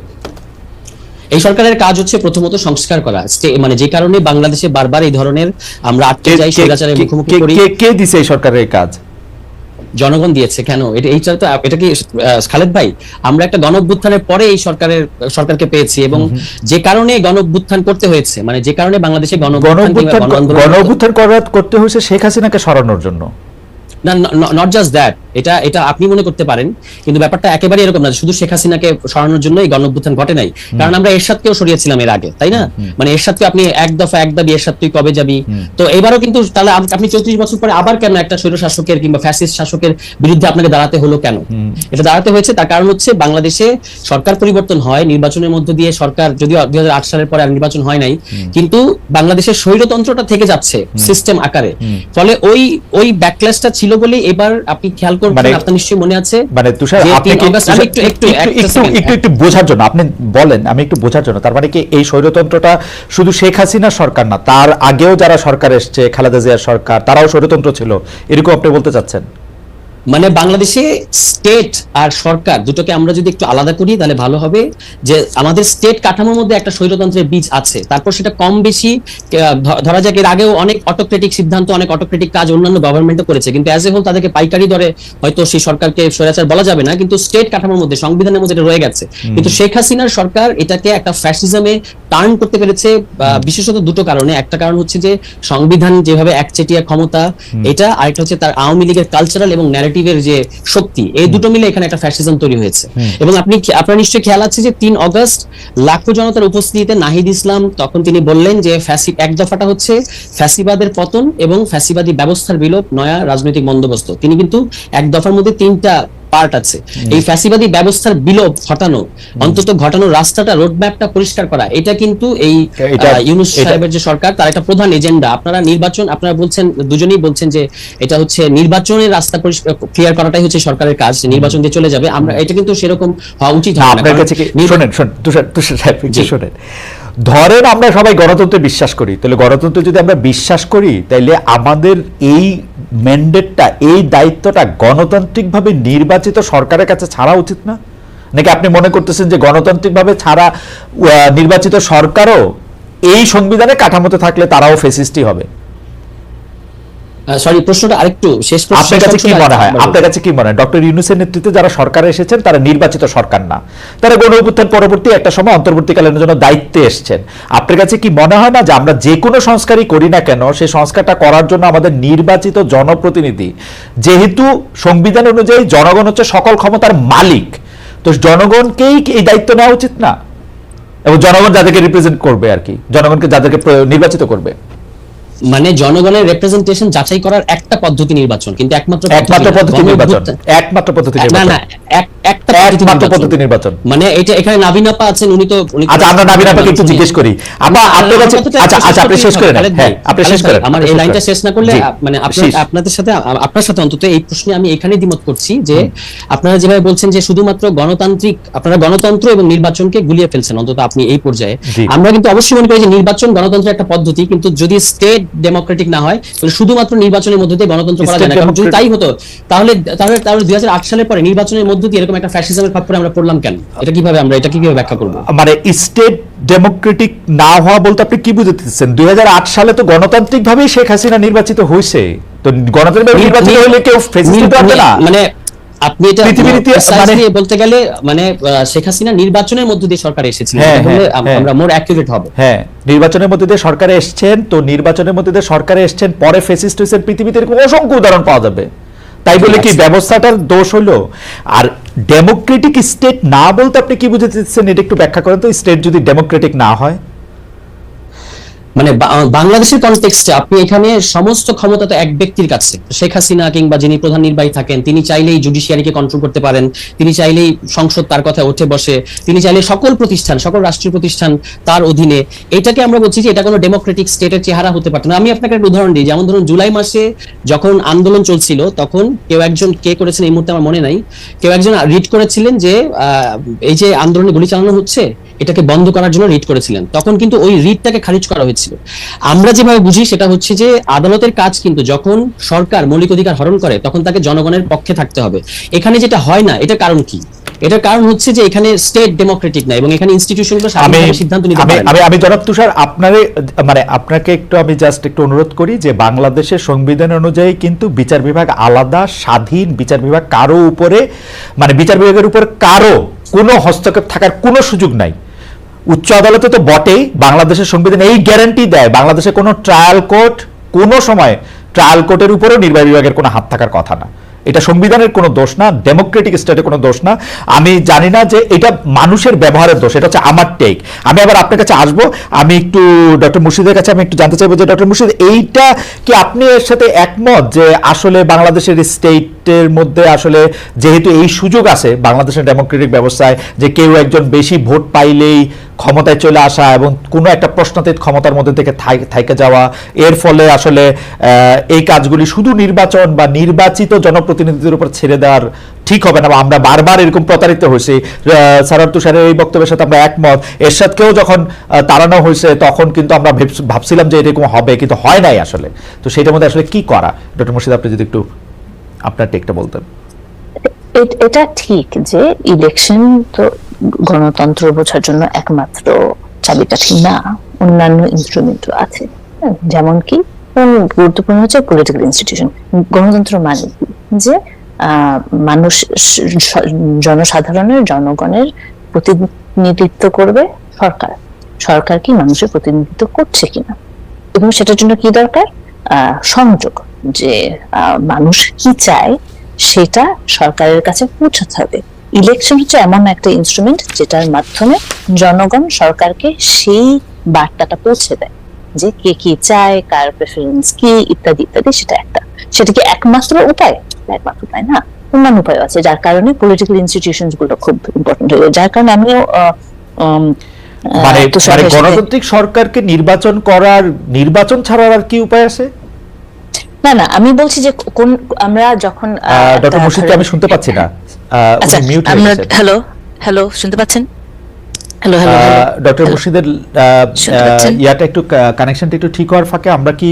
এই সরকারের কাজ হচ্ছে প্রথমত সংস্কার করা, মানে যে কারণে বাংলাদেশে বারবার এই ধরনের আমরা আটকে যাই, স্বৈরাচারের মুখোমুখি করি। কে দিছে এই সরকারের কাজ? জনগণ দিয়েছে। কেন এটা কি খালেদ ভাই, আমরা একটা গণ অভ্যুত্থানের পরে এই সরকারকে পেয়েছি, এবং যে কারণে গণ অভ্যুত্থান করতে হয়েছে, মানে যে কারণে বাংলাদেশে গণ অভ্যুত্থান করতে হয়েছে শেখ হাসিনাকে সরানোর জন্য না, নট জাস্ট দ্যাট, এটা আপনি মনে করতে পারেন, কিন্তু ব্যাপারটা একেবারে এরকম না শুধু শেখ হাসিনাকে সরানোর জন্য এই গণ অভ্যুত্থান ঘটে নাই। কারণ আমরা এরশাদকেও সরিয়েছিলাম এর আগে, তাই না? মানে এরশাদকে আপনি এক দফা এক দাবি, এরশাদ তুই কবে যাবি, তো এবারও কিন্তু তাহলে আপনি 34 বছর পরে আবার কেন একটা স্বৈর শাসকের কিংবা ফ্যাসিস্ট শাসকের বিরুদ্ধে আপনাকে দাঁড়াতে হলো কেন? এটা দাঁড়াতে হয়েছে তার কারণ হচ্ছে বাংলাদেশে সরকার পরিবর্তন হয় নির্বাচনের মধ্য দিয়ে, সরকার যদিও 2008 সালের পরে আর নির্বাচন হয় নাই, কিন্তু বাংলাদেশের স্বৈরতন্ত্রটা থেকে যাচ্ছে সিস্টেম আকারে। ফলে ওই ব্যাকল্যাশটা ছিল বলে এবার আপনি খেয়াল করবেন, আপনার নিশ্চয়ই মনে আছে। মানে তুষার, একটু বোঝার জন্য আপনি বলেন, আমি একটু বোঝার জন্য, তার মানে কি এই স্বৈরতন্ত্রটা শুধু শেখ হাসিনা সরকার না, তার আগেও যারা সরকার এসছে, খালেদা জিয়ার সরকার, তারাও স্বৈরতন্ত্র ছিল, এরকম আপনি বলতে চাচ্ছেন? মানে বাংলাদেশে স্টেট আর সরকার দুটোকে আমরা যদি একটু আলাদা করি তাহলে ভালো হবে, যে আমাদের স্টেট কাঠামোর মধ্যে একটা স্বৈরতন্ত্রের বীজ আছে, তারপর সেটা কম বেশি ধরা যাক এর আগেও অনেক অটোক্রেটিক সিদ্ধান্ত, অনেক অটোক্রেটিক কাজ অন্যান্য গভর্নমেন্টও করেছে, কিন্তু অ্যাজ এ হোল তাদেরকে পাইকারি দরে হয়তো সেই সরকারকে স্বৈরাচার বলা যাবে না, কিন্তু স্টেট কাঠামোর মধ্যে সংবিধানের মধ্যে এটা রয়ে গেছে। কিন্তু শেখ হাসিনার সরকার এটাকে একটা ফ্যাসিজমে টার্ন করতে পেরেছে, বিশেষত দুটো কারণে। একটা কারণ হচ্ছে যে সংবিধান যেভাবে একচেটিয়া ক্ষমতা, এটা আরেকটা হচ্ছে তার আওয়ামী লীগের কালচারাল এবং ন্যারেটিভের যে শক্তি, এই দুটো মিলে এখানে একটা ফ্যাসিজম তৈরি হয়েছে। এবং আপনার নিশ্চয়ই খেয়াল আছে যে 3 আগস্ট লাখো জনতার উপস্থিতিতে নাহিদ ইসলাম তখন তিনি বললেন যে এক দফাটা হচ্ছে ফ্যাসিবাদের পতন এবং ফ্যাসিবাদী ব্যবস্থার বিলোপ, নয়া রাজনৈতিক বন্দোবস্ত। তিনি কিন্তু এক দফার মধ্যে 3টা পার্ট আছে। এই ফ্যাসিবাদী ব্যবস্থার বিলোপ ঘটানো, অন্তত ঘটানোর রাস্তাটা, রোড ম্যাপটা পরিষ্কার করা, এটা কিন্তু এই ইউনূস সাহেবের যে সরকার তার একটা প্রধান এজেন্ডা। আপনারা বলছেন, দুজনেই বলছেন যে এটা হচ্ছে নির্বাচনের রাস্তা ক্লিয়ার করাটাই হচ্ছে সরকারের কাজ, নির্বাচন দিয়ে চলে যাবে। আমরা এটা কিন্তু সেরকম হওয়া উচিত হয় না। আপনার কাছে কি তুষার সাহেব শোনেন, ধরেন আমরা সবাই গণতন্ত্রে বিশ্বাস করি, তাহলে গণতন্ত্রে যদি আমরা বিশ্বাস করি তাহলে আমাদের এই ম্যান্ডেটটা, এই দায়িত্বটা গণতান্ত্রিকভাবে নির্বাচিত সরকারের কাছে ছাড়া উচিত না? নাকি আপনি মনে করতেছেন যে গণতান্ত্রিকভাবে ছাড়া নির্বাচিত সরকারও এই সংবিধানে কাঠামোতে থাকলে তারাও ফ্যাসিস্টই হবে? সরি, প্রশ্নটা আরেকটু শেষ করতে। আপনার কাছে কি মনে হয় ডক্টর ইউনূসের নেতৃত্বে যারা সরকারে এসেছেন তারা নির্বাচিত সরকার না, তারা গণ অভ্যুত্থান পরবর্তী একটা সময় অন্তর্বর্তীকালীন জন্য দায়িত্বে এসেছেন? আপনার কাছে কি মনে হয় না যে আমরা যে কোনো সংস্কারই করি না কেন, সেই সংস্কারটা করার জন্য আমাদের নির্বাচিত জনপ্রতিনিধি, যেহেতু সংবিধান অনুযায়ী জনগণ হচ্ছে সকল ক্ষমতার মালিক, তো জনগণকেই এই দায়িত্ব নেওয়া উচিত না? এবং জনগণ যাদেরকে রিপ্রেজেন্ট করবে আর কি, জনগণকে যাদেরকে নির্বাচিত করবে। মানে জনগণের রিপ্রেজেন্টেশন যাচাই করার একটা পদ্ধতি নির্বাচন, কিন্তু একমাত্র পদ্ধতি নির্বাচন, একমাত্র পদ্ধতি না নির্বাচন, না একটা একমাত্র পদ্ধতি নির্বাচন। মানে এটা এখানে নাবিন আপা আছেন, উনি তো আচ্ছা, আমরা নাবিন আপাকে একটু জিজ্ঞেস করি। আপনার কাছে আচ্ছা আপনি শেষ করেন। হ্যাঁ, আপনি শেষ করেন। আমার এই লাইনটা শেষ না করলে মানে আপনাদের সাথে আপনার সাথে অন্তত এই প্রশ্নে আমি এখানে দ্বিমত করছি যে আপনারা যেভাবে বলছেন যে শুধুমাত্র গণতান্ত্রিক, আপনারা গণতন্ত্র এবং নির্বাচনকে গুলিয়ে ফেলছেন অন্তত আপনি এই পর্যায়ে। আমরা কিন্তু অবশ্যই মনে করি যে নির্বাচন গণতন্ত্রের একটা পদ্ধতি, কিন্তু যদি স্টেট ডেমোক্রেটিক না হয় তাহলে শুধুমাত্র নির্বাচনের মধ্যে দিয়ে গণতন্ত্র করা যায় না। কারণ যদি তাই হতো তাহলে 2008 সালের পরে নির্বাচনের মধ্য দিয়ে এরকম একটা ফ্যাসিজমের খপ্পরে আমরা পড়লাম কেন? এটা কিভাবে ব্যাখ্যা করব? মানে স্টেট ডেমোক্রেটিক না হওয়া বলতে আপনি কি বুঝাতেছেন? 2008 সালে তো গণতান্ত্রিক ভাবে শেখ হাসিনা নির্বাচিত হয়েছে, তো গণতান্ত্রিক নির্বাচিত হলে কেউ ফ্যাসিস্ট হতে পারবে না। মানে আপনি এটা মানে বলতে গেলে মানে শেখ হাসিনা নির্বাচনের মধ্য দিয়ে সরকারে এসেছিলেন, তাহলে আমরা মোর অ্যাকুরেট হবে। হ্যাঁ, নির্বাচনের মধ্যে দিয়ে সরকারে এসেছেন, তো নির্বাচনের মধ্যে দিয়ে সরকারে এসেছেন, পরে ফ্যাসিস্ট হয়েছেন, পৃথিবীতে এরকম অসংখ্য উদাহরণ পাওয়া যাবে। তাই বলে কি ব্যবস্থাটার দোষ হলো? আর ডেমোক্রেটিক স্টেট না বলতে আপনি কি বুঝাচ্ছেন, এটা একটু ব্যাখ্যা করেন তো। স্টেট যদি ডেমোক্রেটিক না হয়, মানে বাংলাদেশের কনটেক্সটে আপনি এখানে সমস্ত ক্ষমতা তো এক ব্যক্তির কাছে। শেখ হাসিনা কিংবা যিনি প্রধান নির্বাহী থাকেন তিনি চাইলেই জুডিশিয়ারিকে কন্ট্রোল করতে পারেন, তিনি চাইলেই সংসদ তার কথা উঠে বসে, তিনি চাইলে সকল প্রতিষ্ঠান, সকল রাষ্ট্রীয় প্রতিষ্ঠান তার অধীনে। এটাকে আমরা বলছি যে এটা কোনো ডেমোক্রেটিক স্টেটের চেহারা হতে পারত না। আমি আপনাকে একটা উদাহরণ দিই, যেমন ধরুন জুলাই মাসে যখন আন্দোলন চলছিল তখন কে করেছেন এই মুহূর্তে আমার মনে নাই, কেউ একজন রিট করেছিলেন যে এই যে আন্দোলনে গুলি চালানো হচ্ছে এটাকে বন্ধ করার জন্য রিট করেছিলেন। তখন কিন্তু ওই রিটটাকে খারিজ করা হয়েছিল। আমরা যেভাবে বুঝি সেটা হচ্ছে যে আদালতের কাজ কিন্তু যখন সরকার মৌলিক অধিকার হরণ করে তখন তাকে জনগণের পক্ষে থাকতে হবে। এখানে যেটা হয় না, এটার কারণ কি? এটার কারণ হচ্ছে যে এখানে স্টেট ডেমোক্রেটিক না এবং এখানে ইনস্টিটিউশনগুলো স্বাধীনভাবে সিদ্ধান্ত নিতে পারে না। আমি জনাব তুষার আপনাকে একটু আমি জাস্ট একটু অনুরোধ করি যে বাংলাদেশের সংবিধান অনুযায়ী কিন্তু বিচার বিভাগ আলাদা, স্বাধীন বিচার বিভাগ, কারো উপরে মানে বিচার বিভাগের উপর কারো কোনো হস্তক্ষেপ থাকার কোনো সুযোগ নাই। উচ্চ আদালতে তো বটেই, বাংলাদেশের সংবিধান এই গ্যারান্টি দেয় বাংলাদেশে কোনো ট্রায়াল কোর্ট, কোনো সময় ট্রায়াল কোর্টের উপরেও নির্বাহী বিভাগের কোনো হাত থাকার কথা না। এটা সংবিধানের কোনো দোষ না, ডেমোক্রেটিক স্টেটের কোনো দোষ না। আমি জানি না যে এটা মানুষের ব্যবহারের দোষ, এটা হচ্ছে আমার টেক। আমি আবার আপনার কাছে আসবো, আমি একটু ডক্টর মুর্শিদের কাছে আমি একটু জানতে চাইবো যে ডক্টর মুর্শিদ, এইটা কি আপনি এর সাথে একমত যে আসলে বাংলাদেশের স্টেটের মধ্যে আসলে যেহেতু এই সুযোগ আছে বাংলাদেশের ডেমোক্রেটিক ব্যবস্থায় যে কেউ একজন বেশি ভোট পাইলেই ক্ষমতায় চলে আসা এবং কোনো একটা প্রশ্নাতীত ক্ষমতার মধ্যে থেকে থাইকে যাওয়া, এর ফলে আসলে এই কাজগুলি শুধু নির্বাচন বা নির্বাচিত জনপ্রতিনিধিদের উপর ছেড়ে দেওয়ার ঠিক হবে না, বা আমরা বারবার এরকম প্রতারিত হয়েছি। সারার তুষারের এই বক্তব্যের সাথে আমরা একমত। এরশাদকেও যখন তাড়ানো হয়েছে তখন কিন্তু আমরা ভাবছিলাম যে এরকম হবে, কিন্তু হয় নাই আসলে। তো সেটার মধ্যে আসলে কি করা, ডক্টর মুর্শিদ আপনি যদি একটু আপনার টেকটা বলতেন। এটা ঠিক যে ইলেকশন তো গণতন্ত্র বোঝার জন্য একমাত্র চাবিকাঠি না, অন্যান্য ইনস্ট্রুমেন্টও আছে। যেমন কি গুরুত্বপূর্ণ হচ্ছে পলিটিক্যাল ইনস্টিটিউশন। গণতন্ত্র মানে যে মানুষ, জনসাধারণের, জনগণের প্রতিনিধিত্ব করবে সরকার। সরকার কি মানুষের প্রতিনিধিত্ব করছে কিনা, এবং সেটার জন্য কি দরকার? সংযোগ, যে মানুষ কি চায় সেটা সরকারের কাছে পৌঁছাতে হবে। ইলেকশন হচ্ছে এমন একটা ইনস্ট্রুমেন্ট যেটার মাধ্যমে জনগণ সরকারকে সেই বার্তাটা পৌঁছে দেয় যে কে কি চায়, কার প্রেফারেন্স কি, ইত্যাদি ইত্যাদি। সেটা কি একমাত্র উপায়? একমাত্র উপায় না, অন্যান্য উপায় আছে, যার কারণে পলিটিক্যাল ইনস্টিটিউশন গুলো খুব ইম্পর্টেন্ট হয়ে যায়। যার কারণে আমিও মানে গণতান্ত্রিক সরকারকে নির্বাচন করার, নির্বাচন ছাড়া আর কি উপায় আছে? না না, আমি বলছি যে কোন আমরা যখন ডক্টর মুর্শিদকে আমি শুনতে পাচ্ছি না। আচ্ছা, হ্যালো হ্যালো, শুনতে পাচ্ছেন? হ্যালো হ্যালো, ডক্টর মুর্শিদের ইয়াটা একটু কানেকশনটা একটু ঠিক হওয়ার ফাঁকে আমরা কি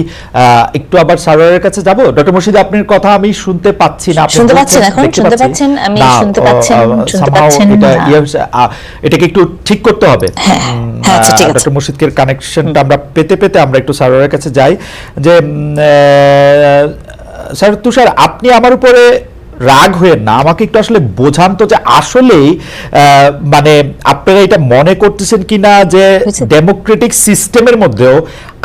একটু আবার সার্ভারের কাছে যাব? ডক্টর মুর্শিদ আপনার কথা আমি শুনতে পাচ্ছি না। শুনতে পাচ্ছেন? এখন শুনতে পাচ্ছেন? আমি শুনতে পাচ্ছেন না। এটাকে একটু ঠিক করতে হবে। হ্যাঁ, আচ্ছা ঠিক আছে। ডক্টর মুর্শিদের কানেকশনটা আমরা পেতে আমরা একটু সার্ভারের কাছে যাই। যে স্যার তুষার, আপনি আমার উপরে রাগ হয়ে না, আমাকে একটু আসলে বোঝান তো যে আসলেই মানে আপনারা এটা মনে করতেছেন কিনা যে ডেমোক্রেটিক সিস্টেমের মধ্যেও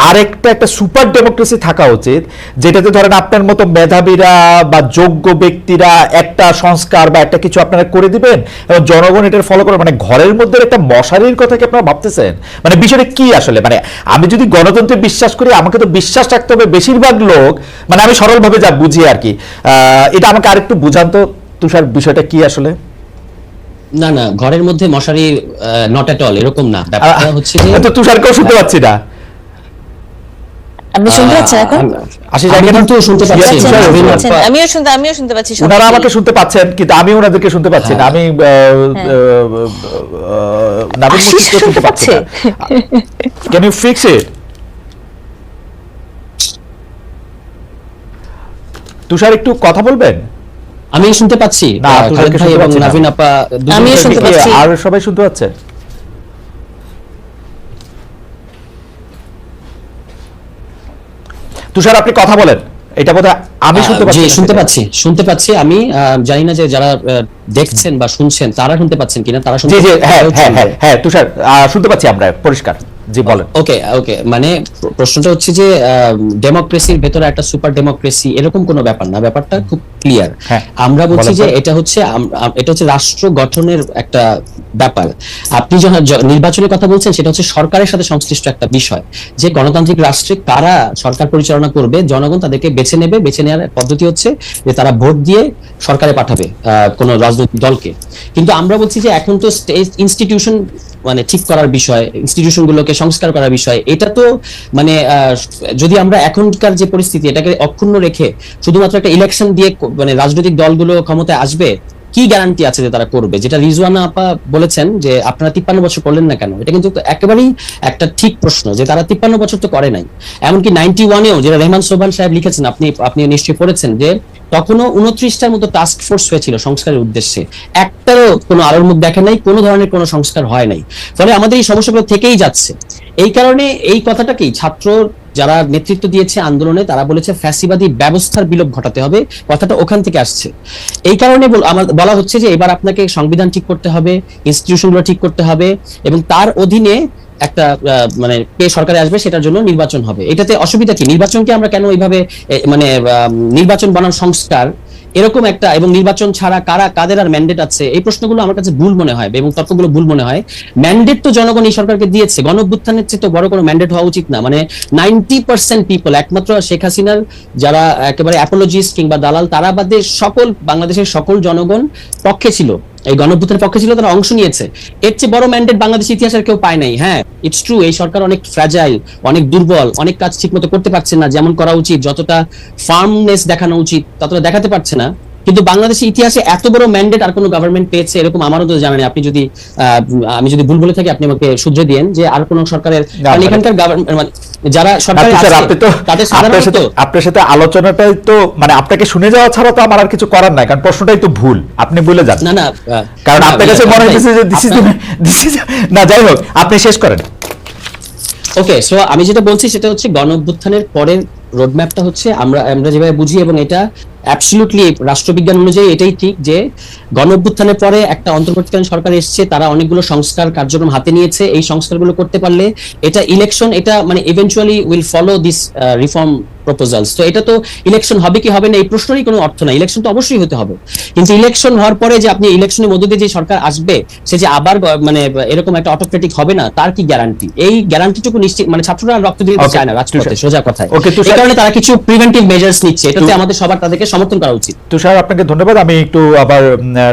আরেকটা একটা সুপার ডেমোক্রেসি থাকা উচিত, যেটাতে ধরেন আপনার মতো মেধাবীরা বা যোগ্য ব্যক্তিরা একটা সংস্কার বা একটা কিছু আপনারা করে দিবেন এবং জনগণ এটার ফলো করে, মানে ঘরের মধ্যে একটা মশারির কথা কি আপনারা ভাবতেছেন? মানে বিষয়টা কি আসলে? মানে আমি যদি গণতন্ত্রে বিশ্বাস করি, আমাকে তো বিশ্বাস রাখতে হবে বেশিরভাগ লোক, মানে আমি সরলভাবে যা বুঝি আর কি। এটা আমাকে আরেকটু বুঝান তো তুষার, বিষয়টা কি আসলে? না না, ঘরের মধ্যে মশারি নট এট অল এরকম না, ব্যাপারটা হচ্ছে যে তো তুষারকেও শুনতে পাচ্ছি না। আপনি শুনতে পাচ্ছেন এখন? আশিস আমি আঙ্কেল কিন্তু শুনতে পাচ্ছি। পাচ্ছেন, তুষার, শুনতে অভিনব। পাচ্ছেন? আমিও শুনতে পাচ্ছি ওনারা সবাইকে। আমাকে শুনতে পাচ্ছেন কিন্তু আমি ওনাদেরকে শুনতে পাচ্ছি না। আমি নাবিল আশিস মুশফিককে শুনতে শুনতে পাচ্ছি পাচ্ছে? না। Can you fix it? Tushar একটু কথা বলবেন? আমি শুনতে পাচ্ছি না, খালেদ তুষারকে ভাই শুনতে এবং পাচ্ছি না। নাভিন আপা দুজনকে আমিও শুনতে দেখে- পাচ্ছি। আর সবাই শুনতে পাচ্ছেন? তুষার আপনি কথা বলেন, এটা বোধহয় আমি শুনতে জি, পাচ্ছি না শুনতে সেটা। পাচ্ছি আমি জানি না যে যারা দেখছেন বা শুনছেন তারা শুনতে পাচ্ছেন কিনা, তারা জি শুনতে জি, হ্যাঁ পারলেও হ্যাঁ চলবে। হ্যাঁ হ্যাঁ তুষার, শুনতে পাচ্ছি আমরা পরিষ্কার। জি বলেন। ওকে ওকে, মানে প্রশ্নটা হচ্ছে যে ডেমোক্রেসির ভেতরে একটা সুপার ডেমোক্রেসি এরকম কোনো ব্যাপার না, ব্যাপারটা খুব ক্লিয়ার। হ্যাঁ, আমরা বলছি বলেন যে তো। এটা হচ্ছে এটা হচ্ছে রাষ্ট্র গঠনের একটা ব্যাপার। আপনি যখন নির্বাচনের কথা বলছেন, সেটা হচ্ছে সরকারের সাথে সংশ্লিষ্ট একটা বিষয়, যে গণতান্ত্রিক রাষ্ট্রে কারা সরকার পরিচালনা করবে, জনগণ তাদেরকে বেছে নেবে। বেছে নেওয়ার পদ্ধতি হচ্ছে যে তারা ভোট দিয়ে সরকারে পাঠাবে কোন রাজনৈতিক দলকে। কিন্তু আমরা বলছি যে এখন তো ইনস্টিটিউশন মানে ঠিক করার বিষয়, ইনস্টিটিউশন গুলোকে সংস্কার করার বিষয়, এটা তো মানে যদি আমরা এখনকার যে পরিস্থিতি এটাকে অক্ষুণ্ণ রেখে শুধুমাত্র একটা ইলেকশন দিয়ে মানে রাজনৈতিক দলগুলো ক্ষমতায় আসবে, কি গ্যারান্টি আছে যে তারা করবে? যেটা রিজওয়ানা আপা বলেছেন যে আপনারা 53 বছর করলেন না কেন, এটা কিন্তু একেবারেই একটা ঠিক প্রশ্ন, যে তারা 53 বছর তো করে নাই। এমনকি 91-এও যেটা রেহমান সোবহান সাহেব লিখেছেন, আপনি নিশ্চয়ই পড়েছেন, যে তখনও 29টার মতো টাস্ক ফোর্স হয়েছিল সংস্কারের উদ্দেশ্যে, একটারও কোনো আলোর মুখ দেখে নাই, কোনো ধরনের কোনো সংস্কার হয় নাই। ফলে আমাদের এই সমস্যাগুলো থেকেই যাচ্ছে। এই কারণে এই কথাটাকেই ছাত্র যারা নেতৃত্ব দিয়েছে আন্দোলনে, তারা বলেছে ফ্যাসিবাদী ব্যবস্থার বিলোপ ঘটাতে হবে, কথাটা ওখান থেকে আসছে। এই কারণে আমার বলা হচ্ছে যে এবার আপনাকে সংবিধান ঠিক করতে হবে, ইনস্টিটিউশনগুলো ঠিক করতে হবে, এবং তার অধীনে একটা মানে কে সরকারে আসবে সেটার জন্য নির্বাচন হবে। এটাতে অসুবিধা কি? নির্বাচনকে আমরা কেন এইভাবে মানে নির্বাচন বনাম সংস্কার এরকম একটা, এবং নির্বাচন ছাড়া কাদের আর ম্যান্ডেট আছে, এই প্রশ্নগুলো আমার কাছে ভুল মনে হয় এবং তর্কগুলো ভুল মনে হয়। ম্যান্ডেট তো জনগণ এই সরকারকে দিয়েছে, গণ অভ্যুত্থানের চেয়ে তো বড় কোনো ম্যান্ডেট হওয়া উচিত না। মানে 90% পিপল, একমাত্র শেখ হাসিনার যারা একেবারে অ্যাপোলজিস্ট কিংবা দালাল, তারা বাদে সকল বাংলাদেশের সকল জনগণ পক্ষে ছিল, এই গণ অভ্যুত্থানের পক্ষে ছিল, তারা অংশ নিয়েছে। এর চেয়ে বড় ম্যান্ডেট বাংলাদেশের ইতিহাসের কেউ পায় নাই। হ্যাঁ, ইটস ট্রু, এই সরকার অনেক ফ্র্যাজাইল, অনেক দুর্বল, অনেক কাজ ঠিক মতো করতে পারছে না, যেমন করা উচিত, যতটা ফার্মনেস দেখানো উচিত ততটা দেখাতে পারছে না। কিন্তু বাংলাদেশের ইতিহাসে এত বড় ম্যান্ডেট আর কোন গভর্নমেন্ট পেয়েছে এরকম আমারও তো জানেন। আপনি যদি আমি যদি ভুল বলে থাকি আপনি আমাকে শুধরে দিয়েন, যে আর কোন সরকারের, কারণ এখানকার গভর্নমেন্ট যারা সরকারে আছে আপনি তো তাদের সাধারণত আপনার সাথে আলোচনাটাই তো মানে আপনাকে শুনে যাওয়া ছাড়া তো আমার আর কিছু করার নাই, কারণ প্রশ্নটাই তো ভুল, আপনি বলে যান। না না, কারণ আপনার কাছে মনে হচ্ছে যে this is না, যাই হোক আপনি শেষ করেন। ওকে, সো আমি যেটা বলছি সেটা হচ্ছে গণ অভ্যুত্থানের পরের রোডম্যাপটা হচ্ছে আমরা যেভাবে বুঝি, এবং এটা অ্যাবসলিউটলি রাষ্ট্রবিজ্ঞান অনুযায়ী এটাই ঠিক, যে গণ অভ্যুত্থানের পরে একটা অন্তর্বর্তীকালীন সরকার এসেছে, তারা অনেকগুলো সংস্কার কার্যক্রম হাতে নিয়েছে। এই সংস্কারগুলো করতে পারলে এটা ইলেকশন, এটা মানে eventually will follow this reform proposals. তো এটা তো ইলেকশন হবে কি হবে না এই প্রশ্নেরই কোনো অর্থ নাই, ইলেকশন তো অবশ্যই হতে হবে। কিন্তু ইলেকশন হওয়ার পরে যে আপনি ইলেকশনের মধ্য দিয়ে যে সরকার আসবে, সে যে আবার মানে এরকম একটা অটোক্রেটিক হবে না, তার কি গ্যারান্টি? এই গ্যারান্টিটুকু নিশ্চিত, মানে ছাত্ররা রক্ত দিতে চায় না রাজপথে, সোজা কথায়। এই কারণে তারা কিছু প্রিভেন্টিভ মেজার্স নিচ্ছে, এটাতে আমাদের সবার তাদেরকে সমর্থন করা উচিত। তুষার, আপনাকে ধন্যবাদ। আমি একটু আবার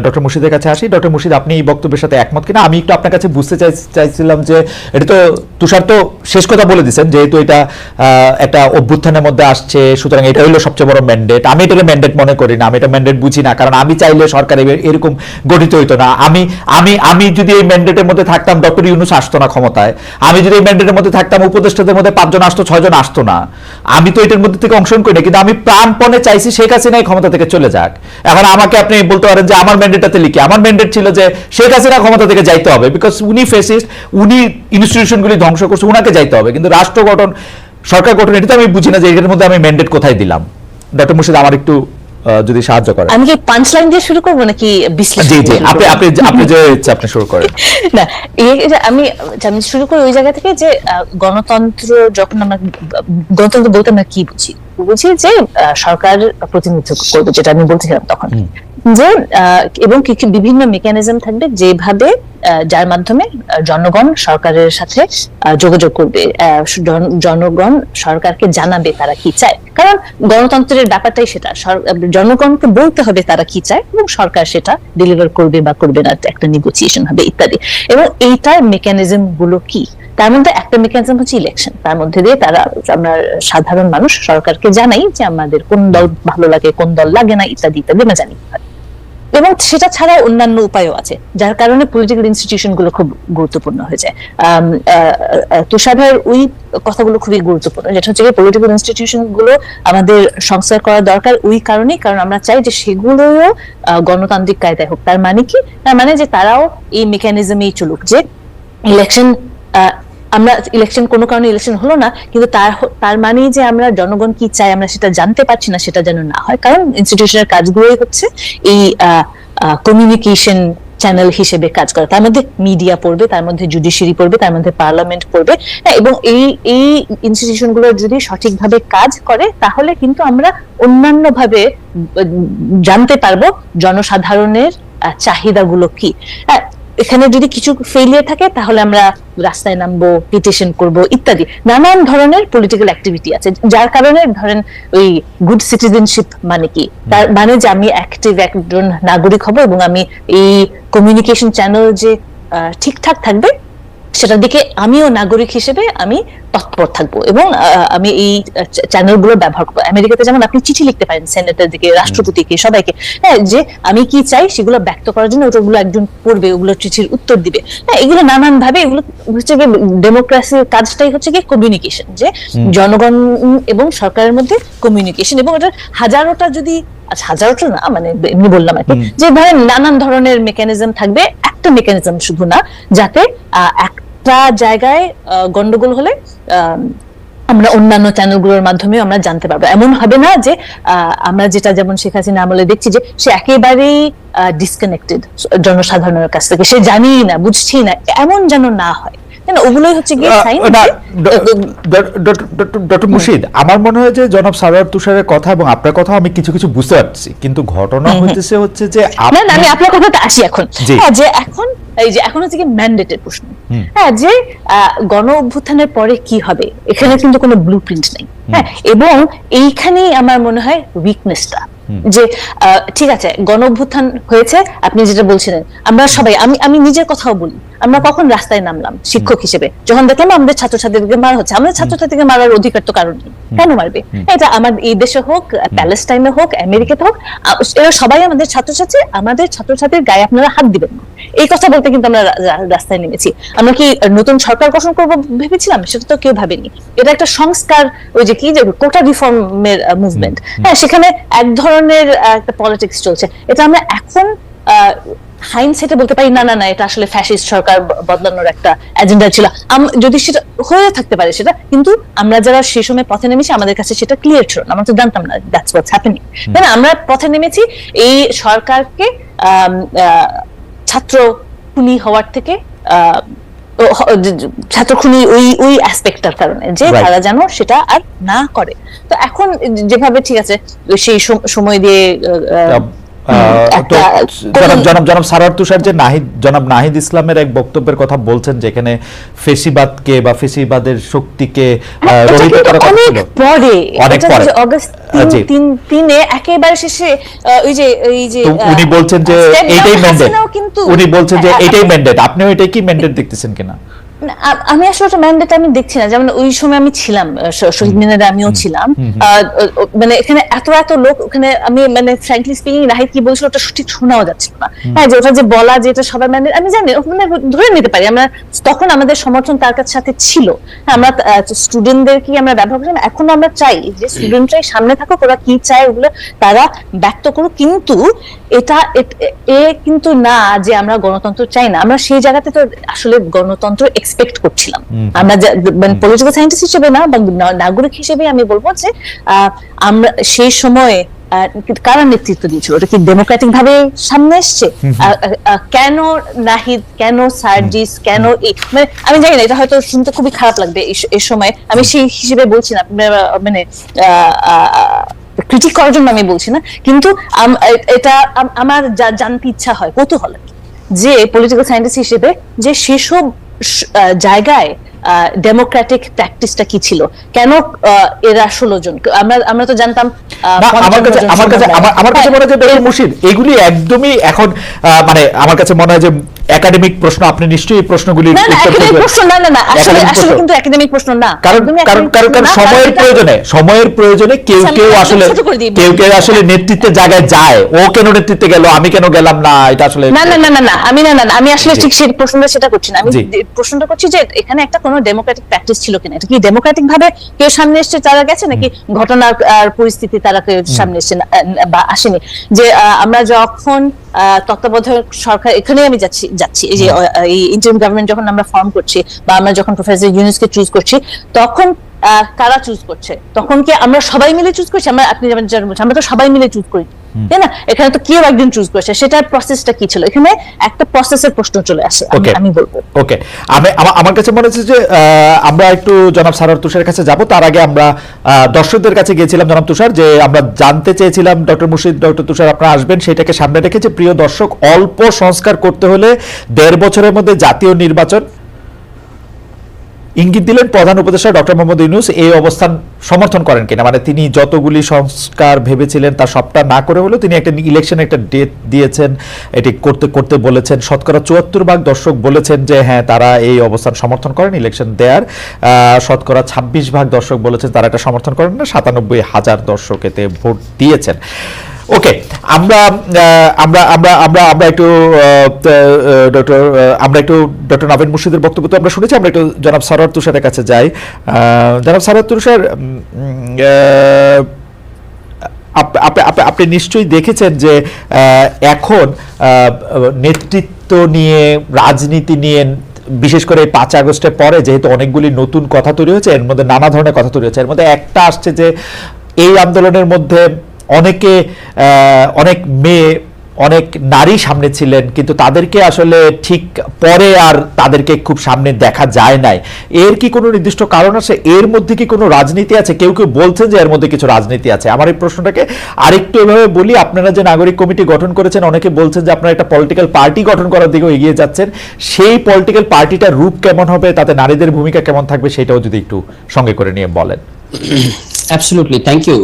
ডক্টর মুর্শিদের কাছে আসি। ডক্টর মুর্শিদ, আপনি এই বক্তব্যের সাথে একমত কিনা? আমি একটু আপনার কাছে বুঝতে চাইছিলাম যে এটা তো তুষার তো শেষ কথা বলে দিচ্ছেন, যেহেতু এটা একটা অভ্যুত্থানের মধ্যে আসছে, সুতরাং এটা হলো সবচেয়ে বড় ম্যান্ডেট। আমি এটা ম্যান্ডেট মনে করি না, আমি এটা ম্যান্ডেট বুঝি না, কারণ আমি চাইলে সরকার এরকম গঠিত হইতো না। আমি যদি এই ম্যান্ডেটের মধ্যে থাকতাম, ডক্টর ইউনূস আসতো না ক্ষমতায়। আমি যদি এই ম্যান্ডেটের মধ্যে থাকতাম, উপদেষ্টাদের মধ্যে 5 জন আসতো, 6 জন আসতো না। আমি তো এটার মধ্যে থেকে অংশগ্রহণ করি না, কিন্তু আমি প্রাণপণে চাইছি শেখ হাসিনা এই ক্ষমতা থেকে চলে যাক। এখন আমাকে আপনি বলতে পারেন যে আমার ম্যান্ডেটটাতে লিখি, আমার ম্যান্ডেট ছিল যে শেখ হাসিনা ক্ষমতা থেকে যাইতে হবে, বিকজ উনি ফেসিস্ট, উনি ইনস্টিটিউশনগুলি ধ্বংস করছে, উনাকে যাইতে হবে। কিন্তু রাষ্ট্র গঠন, সরকার গঠন, এটা তো আমি বুঝি না যে এর মধ্যে আমি ম্যান্ডেট কোথায় দিলাম। ডক্টর মুর্শিদ, আমার একটু যদি সাহায্য করেন। আমি কি পাঁচ লাইন দিয়ে শুরু করবো নাকি বিশ্লেষণ জি জি, দিয়ে শুরু করবো? আপনি যে ইচ্ছা আপনি শুরু করেন। না, আমি শুরু করি ওই জায়গা থেকে যে গণতন্ত্র যখন আমরা গণতন্ত্র বলতে আমরা কি বুঝি যে সরকার প্রতিনিধিত্ব করবে, যেটা আমি বলছিলাম তখন, যে এবং কিছু বিভিন্ন মেকানিজম থাকবে যেভাবে যার মাধ্যমে জনগণ সরকারের সাথে যোগাযোগ করবে, জনগণ সরকারকে জানাবে তারা কি চায়, কারণ গণতন্ত্রের ব্যাপারটাই সেটা, জনগণকে বলতে হবে তারা কি চায় এবং সরকার সেটা ডেলিভার করবে বা করবে না, একটা নেগোসিয়েশন হবে ইত্যাদি। এবং এইটার মেকানিজম গুলো কি, তার মধ্যে একটা মেকানিজম হচ্ছে ইলেকশন, তার মধ্যে দিয়ে আমরা সাধারণ মানুষ সরকারকে জানাই যে আমাদের কোন দল ভালো লাগে কোন দল লাগে না ইত্যাদি ইত্যাদি আমরা জানি। এবং সেটা ছাড়াও অন্যান্য উপায়ও আছে, যার কারণে পলিটিক্যাল ইনস্টিটিউশন গুলো খুব গুরুত্বপূর্ণ হয়ে যায়। তুষার ভাইয়ের ওই কথাগুলো খুবই গুরুত্বপূর্ণ, যেটা হচ্ছে পলিটিক্যাল ইনস্টিটিউশন গুলো আমাদের সংস্কার করা দরকার ওই কারণেই, কারণ আমরা চাই যে সেগুলোও গণতান্ত্রিক কায়দায় হোক। তার মানে কি, তার মানে যে তারাও এই মেকানিজমেই চলুক, যে ইলেকশন আমরা ইলেকশন কোনো কারণে ইলেকশন হলো না, কিন্তু তার মানে যে আমরা জনগণ কি চাই আমরা সেটা জানতে পারছি না, সেটা যেন না হয়। কারণ ইনস্টিটিউশনের কাজগুলোই হচ্ছে এই কমিউনিকেশন চ্যানেল হিসেবে কাজ করে, তার মধ্যে মিডিয়া পড়বে, তার মধ্যে জুডিশিয়ারি পড়বে, তার মধ্যে পার্লামেন্ট পড়বে, এবং এই ইনস্টিটিউশনগুলো যদি সঠিকভাবে কাজ করে তাহলে কিন্তু আমরা অন্যান্য ভাবে জানতে পারবো জনসাধারণের চাহিদাগুলো কি। এখানে যদি কিছু ফেলিয়ার থাকে তাহলে আমরা রাস্তায় নামবো, পিটিশন করব ইত্যাদি, নানান ধরনের পলিটিক্যাল অ্যাক্টিভিটি আছে, যার কারণে ধরেন ওই গুড সিটিজেনশিপ মানে কি, তার মানে যে আমি অ্যাক্টিভ একজন নাগরিক হব এবং আমি এই কমিউনিকেশন চ্যানেল যে ঠিকঠাক থাকবে সেটার দিকে আমিও নাগরিক হিসেবে আমি তৎপর থাকবো এবং আমি এই চ্যানেলগুলো ব্যবহার করবো। আমেরিকাতে যেমন আপনি চিঠি লিখতে পারেন সেনেটের দিকে, রাষ্ট্রপতিকে, সবাইকে, হ্যাঁ, যে আমি কি চাই সেগুলো ব্যক্ত করার জন্য ওগুলো একজন পড়বে, ওগুলো চিঠির উত্তর দিবে। হ্যাঁ, এগুলো নানান ভাবে, এগুলো হচ্ছে গিয়ে ডেমোক্রেসির কাজটাই হচ্ছে গিয়ে কমিউনিকেশন, যে জনগণ এবং সরকারের মধ্যে কমিউনিকেশন। এবং এটা হাজারোটা যদি, আচ্ছা হাজারোটা না, মানে এমনি বললাম আর কি, যে ধরেন নানান ধরনের মেকানিজম থাকবে, একটা মেকানিজম শুধু না, যাতে একটা জায়গায় গন্ডগোল হলে আমরা অন্যান্য চ্যানেলগুলোর মাধ্যমে আমরা জানতে পারবো। এমন হবে না যে আমরা যেটা যেমন শেখ হাসিনা আমলে দেখছি যে সে একেবারেই ডিসকানেক্টেড জনসাধারণের কাছ থেকে, সে জানিই না বুঝছি না, এমন যেন না হয়। ওগুলোই হচ্ছে গিয়ে সাইন। ডক্টর মুর্শিদ, আমার মনে হয় যে জনাব সারোয়ার তুষারের কথা এবং আপনার কথা আমি কিছু কিছু বুঝতে পারছি, কিন্তু ঘটনা হচ্ছে যে না, আমি আপনার কথাতে আসি এখন। যে এখন এই যে এখন হচ্ছে কি ম্যান্ডেটের প্রশ্ন, হ্যাঁ, যে গণ অভ্যুত্থানের পরে কি হবে, এখানে কিন্তু কোনো ব্লুপ্রিন্ট নেই। হ্যাঁ, এবং এইখানেই আমার মনে হয় উইকনেসটা, যে ঠিক আছে গণ অভ্যুত্থান হয়েছে, আপনি যেটা বলছিলেন, আমরা সবাই, আমি নিজের কথাও বলি, আমরা কখন রাস্তায় নামলাম শিক্ষক হিসেবে, যখন দেখলাম আমাদের ছাত্রছাত্রীদেরকে মারা হচ্ছে। আমাদের ছাত্রছাত্রীকে মারার অধিকার তো কারণ নেই, কেন মারবে? এটা আমার এই দেশে হোক, প্যালেস্টাইনে হোক, আমেরিকাতে হোক, এরা সবাই আমাদের ছাত্রছাত্রী, আমাদের ছাত্রছাত্রীর গায়ে আপনারা হাত দিবেন না, এই কথা বলতে কিন্তু আমরা রাস্তায় নেমেছি। আমরা কি নতুন সরকার গঠন করবো ভেবেছিলাম? সেটা তো কেউ ভাবেনি। এটা একটা সংস্কার, ওই যে কি যে কোটা রিফর্মের মুভমেন্ট, হ্যাঁ, সেখানে এক ধরনের একটা পলিটিক্স চলছে। এটা আমরা এখন হাইন্ডসাইটে বলতে পারি না, এটা আসলে ফ্যাসিস্ট সরকার বদলানোর একটা এজেন্ডা ছিল, যদি সেটা হয়ে থাকতে পারে সেটা, কিন্তু আমরা যারা সেই সময় পথে নেমেছি আমাদের কাছে সেটা ক্লিয়ার ছিল না, আমরা তো জানতাম না দ্যাটস হোয়াটস হ্যাপেনিং। তাই না? আমরা পথে নেমেছি এই সরকারকে ছাত্র খুনি হওয়ার থেকে, ছাত্র খুনি ওই অ্যাসপেক্টটার কারণে, যে তারা যেন সেটা আর না করে। তো এখন যেভাবে ঠিক আছে সেই সময় দিয়ে জনাব সারোয়ার তুষার যে জনাব নাহিদ ইসলামের এক বক্তব্যের কথা বলছেন, যেখানে ফেসিবাদকে বা ফেসিবাদের শক্তিকে অনেক পরে, অগস্ট 3 একেবারে শেষে, ওই যে উনি বলছেন যে এইটাই ম্যান্ডেট, উনি বলছেন যে এইটাই ম্যান্ডেট, আপনিও এটাই কি ম্যান্ডেট দেখতেছেন কিনা? আমি আসলে একটা ম্যান্ডেট আমি দেখছি না, যেমন ওই সময় আমি ছিলাম শহীদ মিনারে, আমিও ছিলাম, মানে এখানে এত লোক, ওখানে আমি মানে ফ্র্যাঙ্কলি স্পিকিং নাহিদ কি বলছিল ওটা ঠিক শোনাও যাচ্ছিল না। হ্যাঁ, যে ওটা যে বলা যে এটা সবার ম্যান্ডেট, আমি জানি ওখানে ধরে নিতে পারি আমরা, তখন আমাদের সমর্থন তার কাছে সাথে ছিল, আমরা স্টুডেন্টদের কি আমরা ব্যবহার করছি, এখন আমরা চাই যে স্টুডেন্টরাই সামনে থাকুক, ওরা কি চায় ওগুলো তারা ব্যক্ত করুক, কিন্তু এটা কিন্তু না যে আমরা গণতন্ত্র চাই না, আমরা সেই জায়গাতে তো আসলে গণতন্ত্র এক্সপেক্ট করছিলাম। আমরা মানে পলিটিক্যাল সায়েন্টিস্ট হিসেবে না বা নাগরিক হিসেবে আমি বলবো যে আমরা সেই সময়ে কারা নেতৃত্ব দিয়েছিল? ওটা কি ডেমোক্রেটিক ভাবে সামনে এসছে? কেন নাহিদ, কেন সার্জিস, কেন মানে আমি জানি না, এটা হয়তো শুনতে খুবই খারাপ লাগবে এই সময়, আমি সেই হিসেবে বলছি না, মানে ক্রিটিক করার জন্য আমি বলছি না, কিন্তু এটা আমার জানতে ইচ্ছা হয়, কৌতূহল যে পলিটিক্যাল সায়েন্টিস্ট হিসেবে যে সেসব জায়গায় ডেমোক্রেটিক প্র্যাকটিসটা কি ছিল, কেন এরা 16 জন, আমরা তো জানতাম আমার কাছে মনে হয় যে ডক্টর মুর্শিদ এগুলি একদমই এখন মানে আমার কাছে মনে হয় যে একাডেমিক প্রশ্ন, আপনি নিশ্চয়ই এই প্রশ্নগুলি আসলে কিন্তু একাডেমিক প্রশ্ন না, কারণ সময়ের প্রয়োজনে কেউ কেউ আসলে নেতৃত্বের জায়গায় যায়, ও কেন নেতৃত্বে গেল, আমি কেন গেলাম না, এটা আসলে আমি আসলে ঠিক সেই প্রশ্নটা সেটা করছি না, আমি প্রশ্নটা করছি যে এখানে একটা কোনো ডেমোক্রেটিক প্র্যাকটিস ছিল কিনা, এটা কি ডেমোক্রেটিক ভাবে কেউ সামনে এসেছে তারা গেছে, নাকি ঘটনার পরিস্থিতি তারা কেউ সামনে এসেছে বা আসেনি? যে আমরা যখন তত্ত্বাবধায়ক সরকার, এখানে আমি যাচ্ছি এই যে এই ইন্টারিম গভর্নমেন্ট যখন আমরা ফর্ম করছি বা আমরা যখন প্রফেসর ইউনূসকে চুজ করছি, তখন কারা চুজ করছে? তখন কি আমরা সবাই মিলে চুজ করছি? আপনি যেমন বলছেন, আমরা তো সবাই মিলে চুজ করি, তাই না? এখানে তো কেউ একদিন চুজ করছে, সেটার প্রসেসটা কি ছিল? এখানে একটা প্রসেসের প্রশ্ন চলে আসে, আমি বলবো। ওকে, আমার কাছে মনে হচ্ছে যে আমরা একটু জনাব সারোয়ার তুষারের কাছে যাব, তার আগে আমরা দর্শকদের কাছে গিয়েছিলাম জনাব তুষার, যে আমরা জানতে চেয়েছিলাম ডক্টর মুর্শিদ, ডক্টর তুষার আপনারা আসবেন, সেটাকে সামনে রেখে যে প্রিয় দর্শক, অল্প সংস্কার করতে হলে 1.5 বছরের মধ্যে জাতীয় নির্বাচন ইঙ্গিত দিলেন প্রধান উপদেষ্টা ডক্টর মোহাম্মদ ইউনূস। এই অবস্থান সমর্থন করেন কিনা, মানে তিনি যতগুলি সংস্কার ভেবেছিলেন তার সবটা না করে হলেও তিনি একটা ইলেকশনে একটা ডেট দিয়েছেন, এটি করতে করতে বলেছেন। শতকরা 74% দর্শক বলেছেন যে হ্যাঁ তারা এই অবস্থান সমর্থন করেন ইলেকশন দেয়ার। শতকরা 26% দর্শক বলেছেন তারা এটা সমর্থন করেন না। 97,000 দর্শক এতে ভোট দিয়েছেন। ওকে, আমরা একটু ডক্টর নাভিন মুর্শিদের বক্তব্য তো আমরা শুনেছি, আমরা একটু জনাব সারোয়ার তুষারের কাছে যাই। জনাব সারোয়ার তুষার, আপনি নিশ্চয়ই দেখেছেন যে এখন নেতৃত্ব নিয়ে, রাজনীতি নিয়ে, বিশেষ করে 5 আগস্টের পরে যেহেতু অনেকগুলি নতুন কথা তৈরি হয়েছে, এর মধ্যে নানা ধরনের কথা তৈরি হয়েছে। এর মধ্যে একটা আসছে যে এই আন্দোলনের মধ্যে অনেক মেয়ে, অনেক নারী সামনে ছিলেন, কিন্তু তাদেরকে আসলে ঠিক পরে আর তাদেরকে খুব সামনে দেখা যায় নাই। এর কি কোনো নির্দিষ্ট কারণ আছে? এর মধ্যে কি কোনো রাজনীতি আছে? কেউ কেউ বলছেন যে এর মধ্যে কিছু রাজনীতি আছে। আমার এই প্রশ্নটাকে আরেকটু এভাবে বলি, আপনারা যে নাগরিক কমিটি গঠন করেছেন, অনেকে বলছেন যে আপনারা একটা পলিটিক্যাল পার্টি গঠন করার দিকেও এগিয়ে যাচ্ছেন। সেই পলিটিক্যাল পার্টিটার রূপ কেমন হবে, তাতে নারীদের ভূমিকা কেমন থাকবে, সেটাও যদি একটু সঙ্গে করে নিয়ে বলেন। অ্যাবসলিউটলি, থ্যাংক ইউ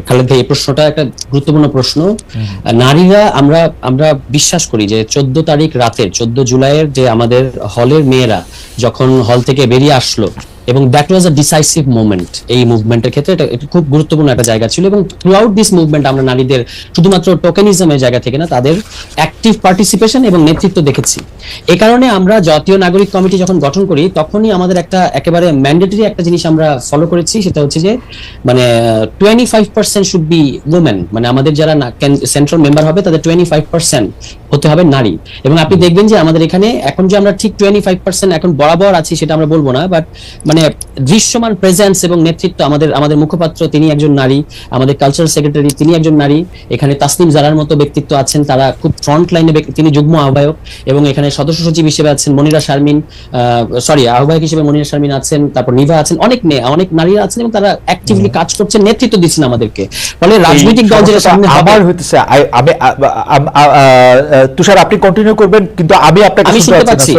খালেদ ভাই। এই প্রশ্নটা একটা গুরুত্বপূর্ণ প্রশ্ন। নারীরা, আমরা বিশ্বাস করি যে 14 তারিখ রাতের, 14 জুলাইয়ের যে আমাদের হলের মেয়েরা যখন হল থেকে বেরিয়ে আসলো, এবং that was a decisive movement. এই মুভমেন্টের ক্ষেত্রে এটা খুব গুরুত্বপূর্ণ একটা জায়গা ছিল, এবং থ্রু আউট দিস মুভমেন্ট আমরা নারীদের শুধুমাত্র টোকেনিজমের জায়গা থেকে না, তাদের অ্যাক্টিভ পার্টিসিপেশন এবং নেতৃত্ব দেখেছি। এই কারণে আমরা জাতীয় নাগরিক কমিটি যখন গঠন করি, তখনই আমাদের একটা একেবারে ম্যান্ডেটরি একটা জিনিস আমরা ফলো করেছি, সেটা হচ্ছে যে মানে 25% শুড বি উমেন, মানে আমাদের যারা সেন্ট্রাল মেম্বার হবে তাদের 25% হতে হবে নারী। এবং আপনি দেখবেন যে আমাদের এখানে এখন যে আমরা ঠিক 25% এখন বরাবর আছি সেটা আমরা বলবো না, বাট মানে দৃশ্যমান প্রেজেন্স এবং নেতৃত্ব, আমাদের মুখপাত্র তিনি একজন নারী, আমাদের কালচারাল সেক্রেটারি তিনি একজন নারী, এখানে তাসনিম জারার মতো ব্যক্তিত্ব আছেন, তারা খুব ফ্রন্ট লাইনে, তিনি যুগ্ম আহ্বায়ক, এবং এখানে সদস্য সচিব হিসেবে আছেন মনিরা শারমিন, আহ্বায়ক হিসেবে মনিরা শারমিন আছেন, তারপর নিভা আছেন, অনেক নারীরা আছেন, এবং তারা অ্যাক্টিভলি কাজ করছেন, নেতৃত্ব দিচ্ছেন আমাদেরকে। ফলে রাজনৈতিক দল যেটা সামনে আবার হইতেছে, তুষার আপনি কন্টিনিউ করবেন, কিন্তু আমি আপনাকে শুনতে পাচ্ছি,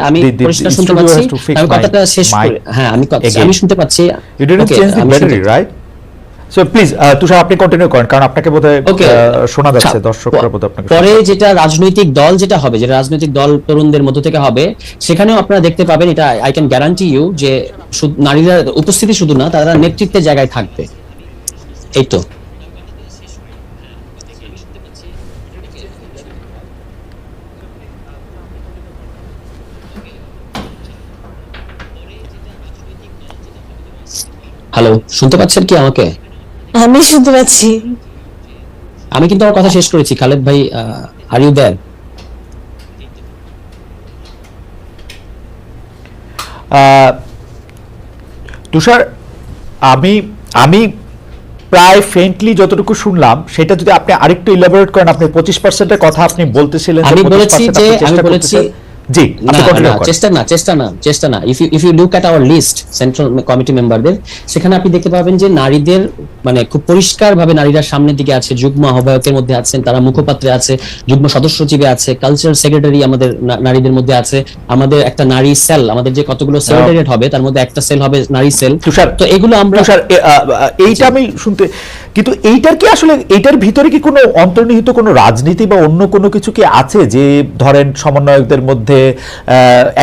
আমি পরিষ্কার শুনতে পাচ্ছি, আমি কথাটা শেষ করে, হ্যাঁ আমি শুনতে পাচ্ছি। You didn't change the battery, right? So please, তুষার আপনি কন্টিনিউ করেন, কারণ আপনাকে বোধহয় শোনা যাচ্ছে, দর্শকরা বোধহয় আপনাকে। পরে যেটা রাজনৈতিক দল যেটা হবে, যেটা রাজনৈতিক দল তরুণদের মধ্য থেকে হবে, সেখানেও আপনারা দেখতে পাবেন, এটা আই ক্যান গ্যারান্টি ইউ, যে নারীরা উপস্থিতি শুধু না, তারা নেতৃত্বের জায়গায় থাকবে। এই তো হ্যালো, শুনতে পাচ্ছেন কি আমাকে? আমি শুনতে পাচ্ছি। আমি কিন্তু আমার কথা শেষ করেছি। খালেদ ভাই, আর ইউ দেয়ার? তুষার, আমি প্রায় ফ্রেন্ডলি যতটুকু শুনলাম সেটা যদি আপনি আরেকটু ইলাবোরেট করেন, আপনি 25%-এর কথা আপনি বলতেছিলেন, আমি বলেছি যে আমি বলেছি জি আপনি কন্টিনিউ করেন। চেষ্টা না if you look at our list central committee মেম্বারদের, সেখানে আপনি দেখতে পাবেন যে নারীদের মানে খুব পরিষ্কার ভাবে নারীরা সামনের দিকে আছে, যুগ্ম আহ্বায়কের মধ্যে আছেন, তারা মুখপাত্রে আছে, যুগ্ম সদস্য সচিবে আছে, কালচারাল সেক্রেটারি আমাদের নারীদের মধ্যে আছে, আমাদের একটা নারী সেল, আমাদের যে কতগুলো সেক্রেটারিয়েট হবে তার মধ্যে একটা সেল হবে নারী সেল। তুষার, তো এগুলো আমরা এইটা আমি শুনতে, কিন্তু এইটার কি আসলে এইটার ভিতরে কি কোনো অন্তর্নিহিত কোনো রাজনীতি বা অন্য কোনো কিছু কি আছে, যে ধরেন সমন্বয়কদের মধ্যে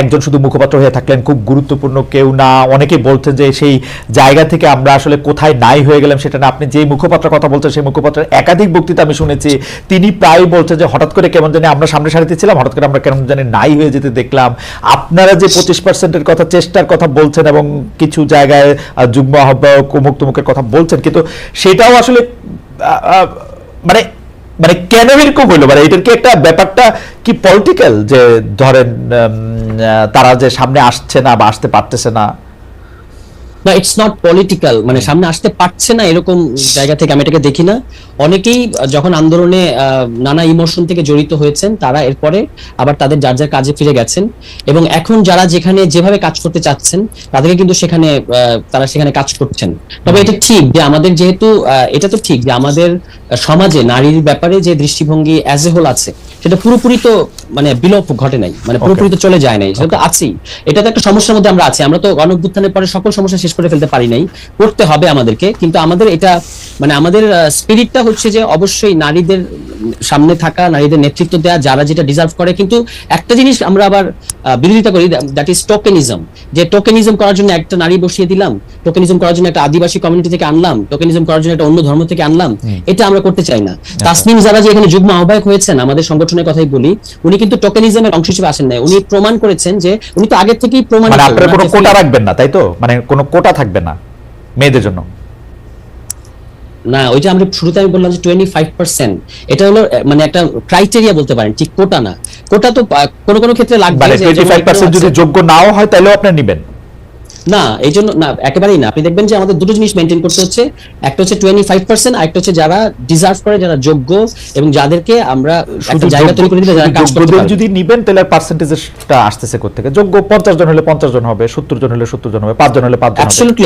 একজন শুধু মুখপাত্র হয়ে থাকলেন, খুব গুরুত্বপূর্ণ কেউ না, অনেকে বলছেন যে সেই জায়গা থেকে আমরা আসলে কোথায় নাই হয়ে গেলাম সেটা না। আপনি যে মুখপাত্রের কথা বলছেন সেই মুখপাত্রের একাধিক বক্তৃতা আমি শুনেছি, তিনি প্রায় বলছেন যে হঠাৎ করে কেমন জানি আমরা সামনে সারিতে ছিলাম, হঠাৎ করে আমরা কেমন জানি নাই হয়ে যেতে দেখলাম। আপনারা যে 25%-এর কথা, চেষ্টার কথা বলছেন এবং কিছু জায়গায় যুগ্ম আহ্বায়ক অমুক তমুকের কথা বলছেন, কিন্তু সেটাও আসলে মানে মানে কেন এরকম হইলো? মানে এটার কি একটা ব্যাপারটা কি পলিটিক্যাল, যে ধরেন তারা যে সামনে আসছে না বা আসতে পারতেছে না? না, ইটস নট পলিটিক্যাল, মানে সামনে আসতে পারছে না এরকম জায়গা থেকে আমি এটাকে দেখি না। অনেকেই যখন আন্দোলনে নানা ইমোশন থেকে জড়িত হয়েছেন, তারা এরপরে আবার তাদের যার যার কাজে ফিরে গেছেন, এবং এখন যারা যেখানে যেভাবে কাজ করতে চাচ্ছেন তাদেরকে কিন্তু সেখানে তারা সেখানে কাজ করছেন। তবে এটা ঠিক যে আমাদের যেহেতু এটা তো ঠিক যে আমাদের সমাজে নারীর ব্যাপারে যে দৃষ্টিভঙ্গি অ্যাজ এ হোল আছে, সেটা পুরোপুরি তো মানে বিলোপ ঘটে নাই, মানে পুরোপুরি তো চলে যায় নাই, সেটা তো আছেই। এটা তো একটা সমস্যার মধ্যে আমরা আছি। আমরা তো গণঅভ্যুত্থানের পরে সকল সমস্যা শেষ করে ফেলতে পারি নাই, করতে হবে আমাদেরকে। কিন্তু আমাদের এটা মানে আমাদের স্পিরিটটা হচ্ছে যে অবশ্যই নারীদের সামনে থাকা, নারীদের নেতৃত্ব দেওয়া, যারা যেটা ডিজার্ভ করে। কিন্তু একটা জিনিস আমরা আবার বিরোধিতা করি, দ্যাট ইজ টোকেনিজম। যে টোকেনিজম করার জন্য একটা নারী বসিয়ে দিলাম, টোকেনিজম করার জন্য একটা আদিবাসী কমিউনিটি থেকে আনলাম, টোকেনিজম করার জন্য একটা অন্য ধর্ম থেকে আনলাম, এটা আমরা করতে চাই না। তাসনিম যারা যে এখানে যুগ্ম আহ্বায়ক হয়েছেন, আমাদের সংগঠনের কথাই বলি, উনি কিন্তু টোকেনিজমের অংশ হিসেবে আসেন নাই। উনি প্রমাণ করেছেন যে উনি তো আগে থেকেই প্রমাণ, মানে আপনারা কোনো কোটা রাখবেন না, তাই তো? মানে কোনো কোটা থাকবে না মেয়েদের জন্য? না, ওই যে আমরা শুরুতে আমি বললাম যে 25%, এটা হলো মানে একটা ক্রাইটেরিয়া বলতে পারেন, ঠিক কোটা না। কোটা তো কোনো কোনো ক্ষেত্রে লাগবে। মানে 25% যদি যোগ্য নাও হয় তাহলেও আপনি নেবেন না? এই জন্য না, একেবারেই না। আপনি দেখবেন যে আমাদের দুটো জিনিস মেনটেন করতে হচ্ছে, একটা হচ্ছে 25%, আর একটা হচ্ছে যারা ডিজার্ভ করে, যারা যোগ্য, এবং যাদেরকে আমরা একটা জায়গা তৈরি করে দিলে যারা কাজ করতে পারবে। যদি নেবেন তাহলে পার্সেন্টেজটা আসতেছে কোথা থেকে? যোগ্য 50 জন হলে 50 জন হবে, 70 জন হলে 70 জন হবে, 5 জন হলে 5 জন হবে।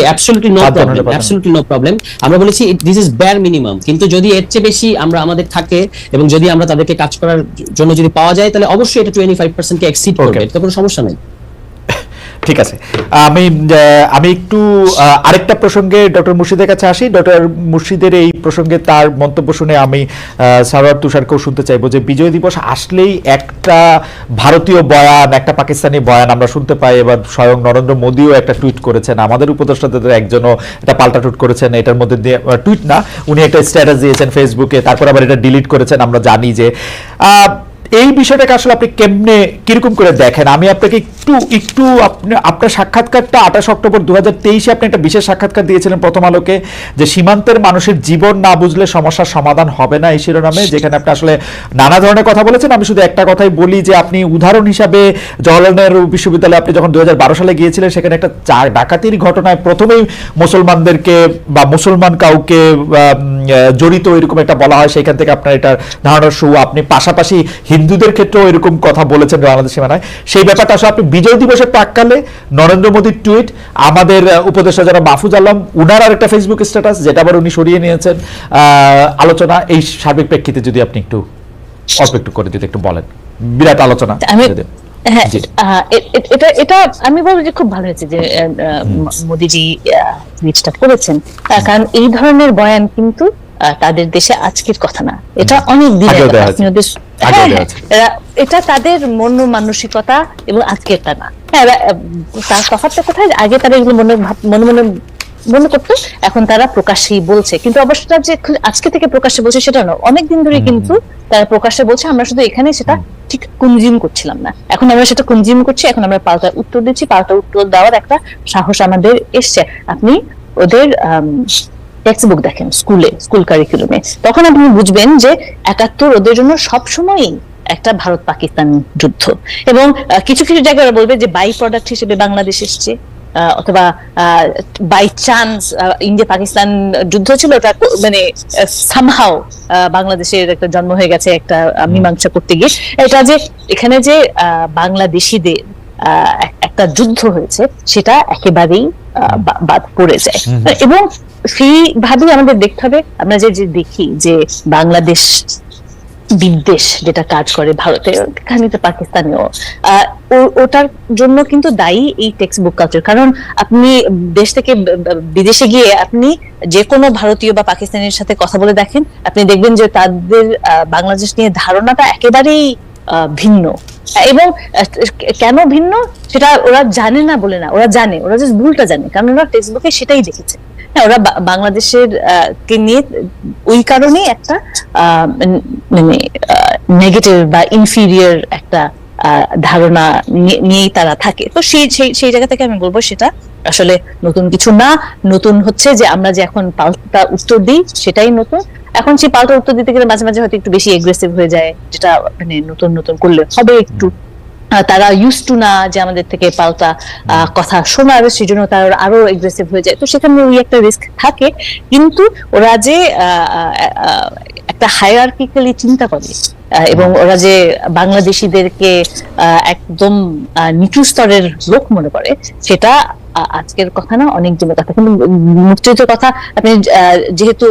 Absolutely no problem, absolutely no problem. আমরা বলেছি দিস ইজ বেয়ার মিনিমাম, কিন্তু যদি এর চেয়ে বেশি আমরা আমাদের থাকে এবং যদি আমরা তাদেরকে কাজ করার জন্য যদি পাওয়া যায়, তাহলে অবশ্যই এটা 25% কে এক্সিড করবে, এটা কোনো সমস্যা নাই। ঠিক আছে, আমি একটু আরেকটা প্রসঙ্গে ডক্টর মুর্শিদের কাছে আসি। ডক্টর মুর্শিদের এই প্রসঙ্গে তার মন্তব্য শুনে আমি সারোয়ার তুষারকেও শুনতে চাইবো যে বিজয় দিবস আসলেই একটা ভারতীয় বয়ান, একটা পাকিস্তানি বয়ান আমরা শুনতে পাই। এবার স্বয়ং নরেন্দ্র মোদীও একটা টুইট করেছেন, আমাদের উপদেষ্টাদের একজনও একটা পাল্টা টুইট করেছেন। এটার মধ্যে দিয়ে টুইট না, উনি একটা স্ট্যাটাস দিয়েছেন ফেসবুকে, তারপর আবার এটা ডিলিট করেছেন। আমরা জানি যে এই বিষয়টাকে আসলে আপনি কেমনে কিরকম করে দেখেন? আমি আপনাকে একটু আপনার সাক্ষাৎকারটা 28 অক্টোবর 2023 আপনি একটা বিশেষ সাক্ষাৎকার দিয়েছিলেন প্রথম আলোকে, যে সীমান্তের মানুষের জীবন না বুঝলে সমস্যার সমাধান হবে না, এই শিরোনামে, যেখানে আপনি আসলে নানা ধরনের কথা বলেছেন। আমি শুধু একটা কথাই বলি যে আপনি উদাহরণ হিসাবে জওহরলাল নেহরু বিশ্ববিদ্যালয়ে আপনি যখন 2012 সালে গিয়েছিলেন, সেখানে একটা ডাকাতির ঘটনায় প্রথমেই মুসলমানদেরকে বা মুসলমান কাউকে জড়িত এরকম একটা বলা হয়, সেখান থেকে আপনার এটা ধারণার শুরু। আপনি পাশাপাশি হিন্দুদের ক্ষেত্রেও এরকম কথা বলেছেন বাংলাদেশ সীমানায়। সেই ব্যাপারটা আসলে আপনি বিজয় দিবসের প্রাক্কালে নরেন্দ্র মোদীর টুইট, আমাদের উপদেষ্টা যারা মাহফুজ আলম উনার আর একটা ফেসবুক স্ট্যাটাস, যেটা আবার উনি সরিয়ে নিয়েছেন, আলোচনা, এই সার্বিক প্রেক্ষিতে যদি আপনি একটু অল্প একটু করে দিতে একটু বলেন। বিরাট আলোচনা। হ্যাঁ, এটা আমি বলবো যে খুব ভালো হয়েছে যে মোদীজি টুইটটা করেছেন, কারণ এই ধরনের বয়ান কিন্তু তাদের দেশে আজকের কথা না, এটা অনেক দিনের কথা। এটা তাদের মন মানসিকতা এবং আজকেরটা না। হ্যাঁ, তার তফাৎটা কোথায়? আগে তারা এগুলো মনে করতো, এখন তারা প্রকাশ্যেই বলছে। কিন্তু অবশ্যই যে আজকে থেকে প্রকাশ্যে বলছে সেটা না, অনেকদিন ধরে কিন্তু তারা প্রকাশ্যে বলছে। আমরা শুধু এখানে সেটা ঠিক কনজিউম করছিলাম না, এখন আমরা সেটা কনজিউম করছি। এখন আমরা পাল্টা উত্তর দিচ্ছি, পাল্টা উত্তর দেওয়ার একটা সাহস আমাদের এসছে। আপনি ওদের টেক্সট বুক দেখেন স্কুল কারিকুলামে, তখন আপনি বুঝবেন যে 71 ওদের জন্য সবসময়ই একটা ভারত পাকিস্তান যুদ্ধ। এবং কিছু কিছু জায়গায় বলবে যে বাই প্রোডাক্ট হিসেবে বাংলাদেশ এসছে, অথবা বাই চান্স ইন্ডিয়া পাকিস্তান যুদ্ধ ছিল, ওটা মানে সামহাও বাংলাদেশের একটা জন্ম হয়ে গেছে একটা মীমাংসা করতে গিয়ে। এটা যে এখানে যে বাংলাদেশিদের একটা যুদ্ধ হয়েছে সেটা একেবারেই বাদ পড়ে যায়। এবং সেইভাবেই আমাদের দেখতে হবে, আমরা যে দেখি যে বাংলাদেশ বিদ্বেষ যেটা কাজ করে ভারতে, খানিকটা পাকিস্তানেও, ওটার জন্য কিন্তু দায়ী এই টেক্সট বুক কালচার। কারণ আপনি দেশ থেকে বিদেশে গিয়ে আপনি যে কোনো ভারতীয় বা পাকিস্তানের সাথে কথা বলে দেখেন, আপনি দেখবেন যে তাদের বাংলাদেশ নিয়ে ধারণাটা একেবারেই ভিন্ন। এবং কেন ভিন্ন সেটা ওরা জানে না বলে না, ওরা জানে, ওরা জাস্ট ভুলটা জানে, কারণ ওরা টেক্সট বুকে সেটাই দেখেছে। হ্যাঁ, ওরা বাংলাদেশের কে নিয়ে ওই কারণেই একটা মানে নেগেটিভ বা ইনফিরিয়র একটা ধারণা নিয়েই তারা থাকে। তো সেই জায়গা থেকে আমি বলবো সেটা আসলে নতুন কিছু না। নতুন হচ্ছে যে আমরা যে এখন পাল্টা উত্তর দিই সেটাই নতুন। এখন সেই পাল্টা উত্তর দিতে গেলে মাঝে মাঝে হয়তো একটু বেশি এগ্রেসিভ হয়ে যায়, যেটা মানে নতুন নতুন করলে হবে একটু। তারা ইউজ টু না যে আমাদের থেকে পাল্টা কথা শোনার, সেই জন্য তারা আরো এগ্রেসিভ হয়ে যায়। তো সেখানে ওই একটা রিস্ক থাকে। কিন্তু ওরা যে একটা হায়ারার্কিক্যালি চিন্তা করে এবং ওরা যে বাংলাদেশিদেরকে একদম নিচু স্তরের লোক মনে করে, সেটা আজকের কথা না, অনেক দিনের কথা। কিন্তু মুক্তিযুদ্ধের কথা আপনি যেহেতু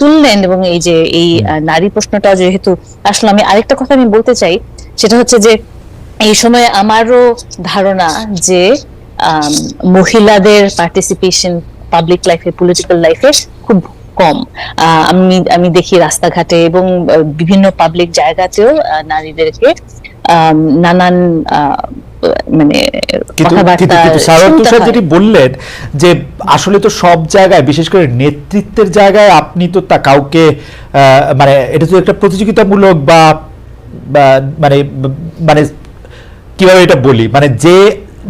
তুললেন এবং এই যে এই নারী প্রশ্নটা যেহেতু আসলে, আমি আরেকটা কথা আমি বলতে চাই, সেটা হচ্ছে যে এই সময় আমারও ধারণা যে মহিলাদের পার্টিসিপেশন পাবলিক লাইফে, পলিটিক্যাল লাইফে খুব কম। আমি দেখি রাস্তাঘাটে এবং বিভিন্ন পাবলিক জায়গাতেও নারীদেরকে নানান মানে যেটি বললেন যে আসলে তো সব জায়গায়, বিশেষ করে নেতৃত্বের জায়গায় আপনি তো তা কাউকে মানে এটা তো একটা প্রতিযোগিতামূলক বা মানে মানে কিভাবে এটা বলি, মানে যে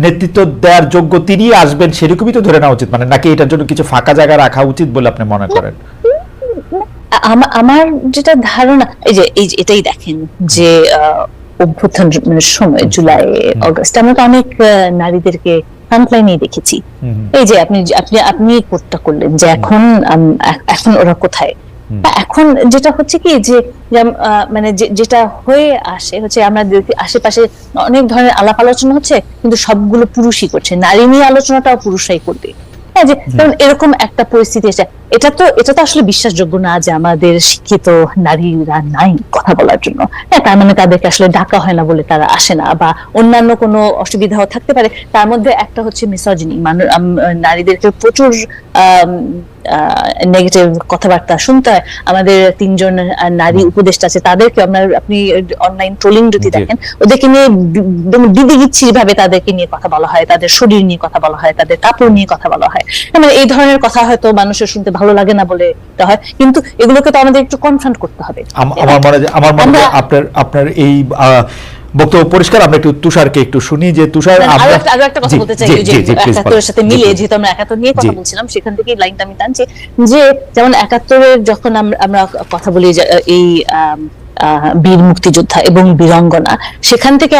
নেতৃত্ব দেওয়ার যোগ্য তিনি আসবেন সেরকমই তো ধরে নেওয়া উচিত, মানে নাকি এটার জন্য কিছু ফাঁকা জায়গা রাখা উচিত বলে আপনি মনে করেন? আমার যেটা ধারণা, এই যে এটাই দেখেন যে অভ্যুত্থান সময় জুলাই অগস্ট আমরা তো অনেক নারীদেরকে ফ্রন্টলাইনে দেখেছি। এই যে আপনি কোটটা করলেন যে এখন ওরা কোথায়। এখন যেটা হচ্ছে কি যে মানে যেটা হয়ে আসে হচ্ছে, আমরা আশেপাশে অনেক ধরনের আলাপ আলোচনা হচ্ছে, কিন্তু সবগুলো পুরুষই করছে, নারী নিয়ে আলোচনাটাও পুরুষরাই করবে। হ্যাঁ, যে কারণ এরকম একটা পরিস্থিতি এসে, এটা তো আসলে বিশ্বাসযোগ্য না যে আমাদের শিক্ষিত নারীরা নাই কথা বলার জন্য। হ্যাঁ, তার মানে তাদেরকে আসলে ডাকা হয় না বলে তারা আসে না, বা অন্যান্য কোনো অসুবিধাও থাকতে পারে। তার মধ্যে একটা হচ্ছে মিসোজিনি, নারীদেরকে প্রচুর নেগেটিভ কথাবার্তা শুনতে হয়। আমাদের 3 জন নারী উপদেষ্টা আছে, তাদেরকে আপনি অনলাইন ট্রোলিং যদি দেখেন, ওদেরকে নিয়ে দিদিগিচ্ছির ভাবে তাদেরকে নিয়ে কথা বলা হয়, তাদের শরীর নিয়ে কথা বলা হয়, তাদের কাপড় নিয়ে কথা বলা হয়। মানে এই ধরনের কথা হয়তো মানুষের শুনতে ভালো লাগে না বলে হয়, কিন্তু এগুলোকে তো আমাদের একটু কনফ্রন্ট করতে হবে। আমার মনে হয় আপনার এই বক্তব্য পরিষ্কার। আমরা একটু তুষারকে একটু শুনি যে তুষার, আরো একটা কথা বলতে চাই, যে 71-এর সাথে মিলে, যেহেতু আমরা 71 নিয়ে কথা বলছিলাম, সেখান থেকে লাইনটা আমি টানছি যে যেমন 71-এর যখন আমরা কথা বলি এই বীর মুক্তিযোদ্ধা এবং বীরাঙ্গনা, সেখান থেকে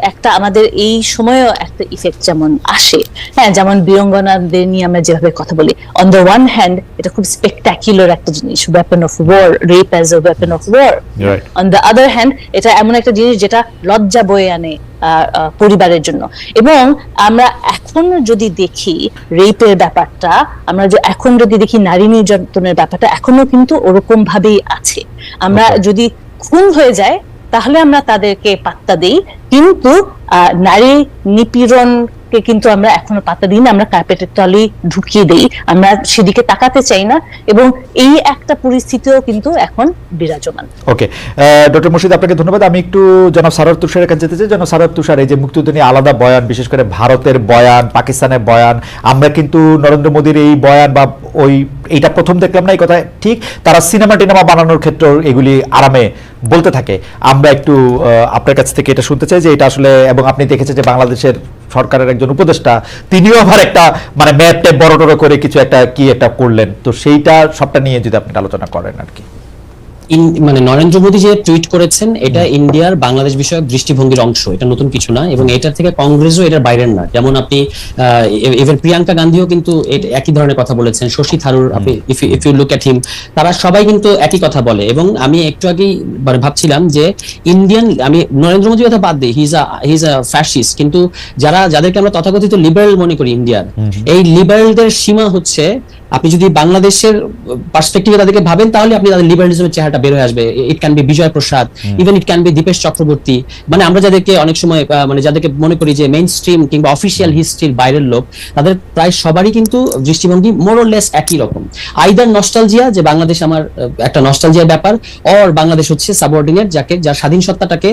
একটা আমাদের এই সময়েও একটা ইফেক্ট যেমন আসে। হ্যাঁ, যেমন বীরাঙ্গনাদের নিয়ে আমরা যেভাবে কথা বলি, অন দ্য ওয়ান হ্যান্ড এটা খুব স্পেকটাকুলার একটা জিনিস, weapon of war, rape as a weapon of war. On the other hand এটা এমন একটা জিনিস যেটা লজ্জা বয়ে আনে পরিবারের জন্য। এবং আমরা এখন যদি দেখি রেপের ব্যাপারটা, আমরা এখন যদি দেখি নারী নির্যাতনের ব্যাপারটা, এখনো কিন্তু ওরকম ভাবেই আছে। আমরা যদি খুন হয়ে যায় তাহলে আমরা তাদেরকে পাত্তা দেই, কিন্তু নারী নিপীড়নকে কিন্তু আমরা এখনো পাত্তা দিই না, আমরা কার্পেটের তলে ঢুকিয়ে দেই, আমরা সেদিকে তাকাতে চাই না। এবং এই একটা পরিস্থিতিও কিন্তু এখন বিরাজমান। ওকে, ডক্টর মুর্শিদ, আপনাকে ধন্যবাদ। আমি একটু জনাব সারোয়ার তুষারের কাছে যেতে চাই। জনাব সারোয়ার তুষার, এই যে মুক্তিযুদ্ধ নিয়ে আলাদা বয়ান, বিশেষ করে ভারতের বয়ান, পাকিস্তানের বয়ান, আমরা কিন্তু নরেন্দ্র মোদীর এই বয়ান বা এইটা প্রথম দেখলাম না, এই কথা ঠিক, তারা সিনেমা টিনেমা বানানোর ক্ষেত্রে এগুলি আরামে বলতে থাকে। আমরা একটু আপনার কাছ থেকে এটা শুনতে চাই যে এটা আসলে, এবং আপনি দেখেছেন যে বাংলাদেশের সরকারের একজন উপদেষ্টা, তিনিও আবার একটা মানে ম্যাপ ট্যাপ বড় করে কিছু একটা করলেন, তো সেইটা সবটা নিয়ে যদি আপনি আলোচনা করেন আর কি। মানে নরেন্দ্র মোদী যে টুইট করেছেন এটা ইন্ডিয়ার বাংলাদেশ বিষয়ক দৃষ্টিভঙ্গির অংশ, এটা নতুন কিছু না, এবং এটা থেকে কংগ্রেসও এটার বাইরের না। যেমন আপনি ইভেন প্রিয়াঙ্কা গান্ধীও কিন্তু একই ধরনের কথা বলেছেন, শশী থারুর, আপনি ইফ ইউ লুক এট হিম, তারা সবাই কিন্তু একই কথা বলে। এবং আমি একটু আগেই মানে ভাবছিলাম যে ইন্ডিয়ান, আমি নরেন্দ্র মোদীর কথা বাদ দিই, হি ইজ আ ফ্যাসিস্ট, কিন্তু যাদেরকে আমরা তথাকথিত লিবারেল মনে করি ইন্ডিয়ার, এই লিবারেলদের সীমা হচ্ছে, আপনি যদি বাংলাদেশের পার্সপেক্টিভে তাদেরকে ভাবেন তাহলে আপনি তাদের লিবারেলিজমের চেহারাটা বের হয়ে আসবে। It can be Vijay Prasad, even it can be Dipesh Chakrabarty, মানে আমরা যাদেরকে অনেক সময় মানে যাদেরকে মনে করি যে মেইন স্ট্রিম কিংবা অফিসিয়াল হিস্ট্রির বাইরের লোক, তাদের প্রায় সবারই কিন্তু দৃষ্টিভঙ্গি মোর অর লেস একই রকম। আইদার নস্টালজিয়া, যে বাংলাদেশ আমার একটা নস্টালজিয়ার ব্যাপার, অর বাংলাদেশ হচ্ছে সাবঅর্ডিনেট, যার স্বাধীন সত্তাটাকে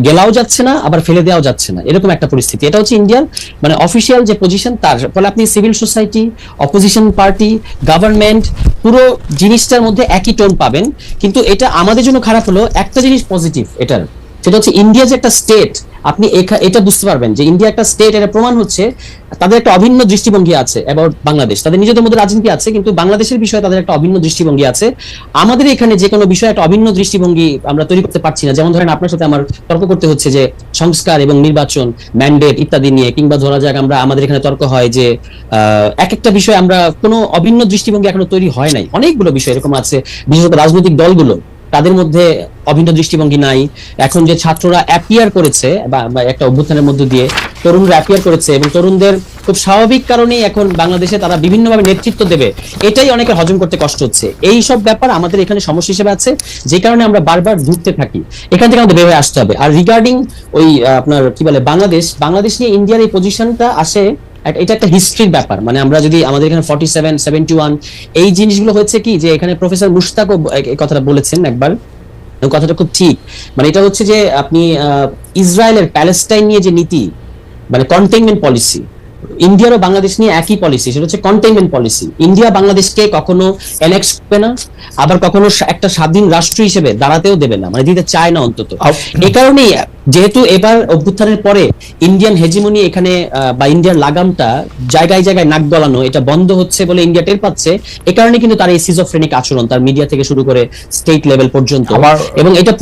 গেলাও যাচ্ছে না আবার ফেলে দেওয়াও যাচ্ছে না, এরকম একটা পরিস্থিতি। এটা হচ্ছে ইন্ডিয়ার মানে অফিসিয়াল যে পজিশন, তার ফলে আপনি civil society, opposition party, government, পুরো জিনিসটার মধ্যে একই টোন পাবেন। কিন্তু এটা আমাদের জন্য খারাপ হলো, একটা জিনিস পজিটিভ এটার, সেটা হচ্ছে ইন্ডিয়া যে একটা স্টেট, আপনি এটা বুঝতে পারবেন যে ইন্ডিয়া একটা স্টেট, এটা প্রমাণ হচ্ছে তাদের একটা অভিন্ন দৃষ্টিভঙ্গি আছে অ্যাবাউট বাংলাদেশ। তাদের নিজেদের মধ্যে রাজনীতি আছে, কিন্তু বাংলাদেশের বিষয়ে তাদের একটা অভিন্ন দৃষ্টিভঙ্গি আছে। আমাদের এখানে যে কোনো বিষয়ে একটা অভিন্ন দৃষ্টিভঙ্গি আমরা তৈরি করতে পারছি না। যেমন ধরেন আপনার সাথে আমার তর্ক করতে হচ্ছে যে সংস্কার এবং নির্বাচন, ম্যান্ডেট ইত্যাদি নিয়ে, কিংবা ধরা যাক আমাদের এখানে তর্ক হয় যে এক একটা বিষয়ে আমরা কোনো অভিন্ন দৃষ্টিভঙ্গি এখনো তৈরি হয় নাই। অনেকগুলো বিষয় এরকম আছে, বিশেষত রাজনৈতিক দলগুলো, তাদের মধ্যে অভিন্ন দৃষ্টিভঙ্গি নাই। এখন যে ছাত্ররা অ্যাপিয়ার করেছে বা একটা অভ্যুত্থানের মধ্য দিয়ে তরুণরা অ্যাপিয়ার করেছে, এবং তরুণদের খুব স্বাভাবিক কারণেই এখন বাংলাদেশে তারা বিভিন্নভাবে নেতৃত্ব দেবে, এটাই অনেকের হজম করতে কষ্ট হচ্ছে। এই সব ব্যাপার আমাদের এখানে সমস্যা হিসেবে আছে, যে কারণে আমরা বারবার ঘুরতে থাকি। এখান থেকে আমাদের বের হয়ে আসতে হবে। আর রিগার্ডিং ওই আপনার কি বলে বাংলাদেশ নিয়ে ইন্ডিয়ার এই পজিশনটা আসে, এটা একটা হিস্ট্রির ব্যাপার। মানে আমরা যদি আমাদের এখানে 47, 71 এই জিনিসগুলো হয়েছে কি, যে এখানে প্রফেসর মুশতাকও এই কথাটা বলেছেন একবার, কথাটা খুব ঠিক। মানে এটা হচ্ছে যে আপনি ইসরায়েলের প্যালেস্টাইন নিয়ে যে নীতি, মানে কন্টেইনমেন্ট পলিসি, ইন্ডিয়ারও বাংলাদেশ নিয়ে একই পলিসি, সেটা হচ্ছে কন্টেইনমেন্ট পলিসি। ইন্ডিয়া বাংলাদেশকে কখনো অ্যানেক্স করবে না, আবার কখনো একটা স্বাধীন রাষ্ট্র হিসেবে দাঁড়াতেও দেবে না, মানে দিতে চায় না অন্তত। এই কারণেই যেহেতু এবার অভ্যুত্থানের পরে ইন্ডিয়ান হেজিমনি এখানে বা ইন্ডিয়ার লাগামটা জায়গায় জায়গায় নাক গলানো, এটা বন্ধ হচ্ছে বলে ইন্ডিয়া টের পাচ্ছে। এই কারণে কিন্তু তার এই সিজোফ্রেনিক আচরণ, তার মিডিয়া থেকে শুরু করে স্টেট লেভেল পর্যন্ত। এবং এটা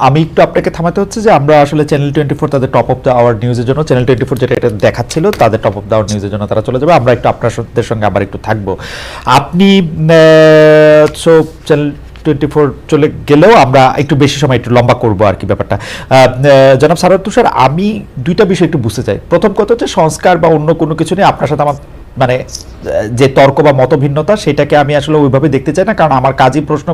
আমি একটু আপনাকে থামাতে হচ্ছে যে আমরা আসলে চ্যানেল 24 তাদের টপ অফ দ্য আওয়ার নিউজের জন্য, চ্যানেল 24 যেটা এটা দেখাচ্ছিল তাদের টপ অফ দ্য আওয়ার নিউজের জন্য তারা চলে যাবে। আমরা একটু আপনাদের সঙ্গে আবার একটু থাকবো। আপনি চ্যানেল 24 চলে গেলেও আমরা একটু বেশি সময় একটু লম্বা করবো আর কি ব্যাপারটা। জনাব সারোয়ার তুষার, আমি দুইটা বিষয় একটু বুঝতে চাই। প্রথম কথা হচ্ছে সংস্কার বা অন্য কোনো কিছু নিয়ে আপনার সাথে আমার মানে যে তর্ক বা মতভিন্নতা, সেটাকে আমি আসলে ওইভাবে দেখতে চাই না, কারণ আমার কাজই প্রশ্ন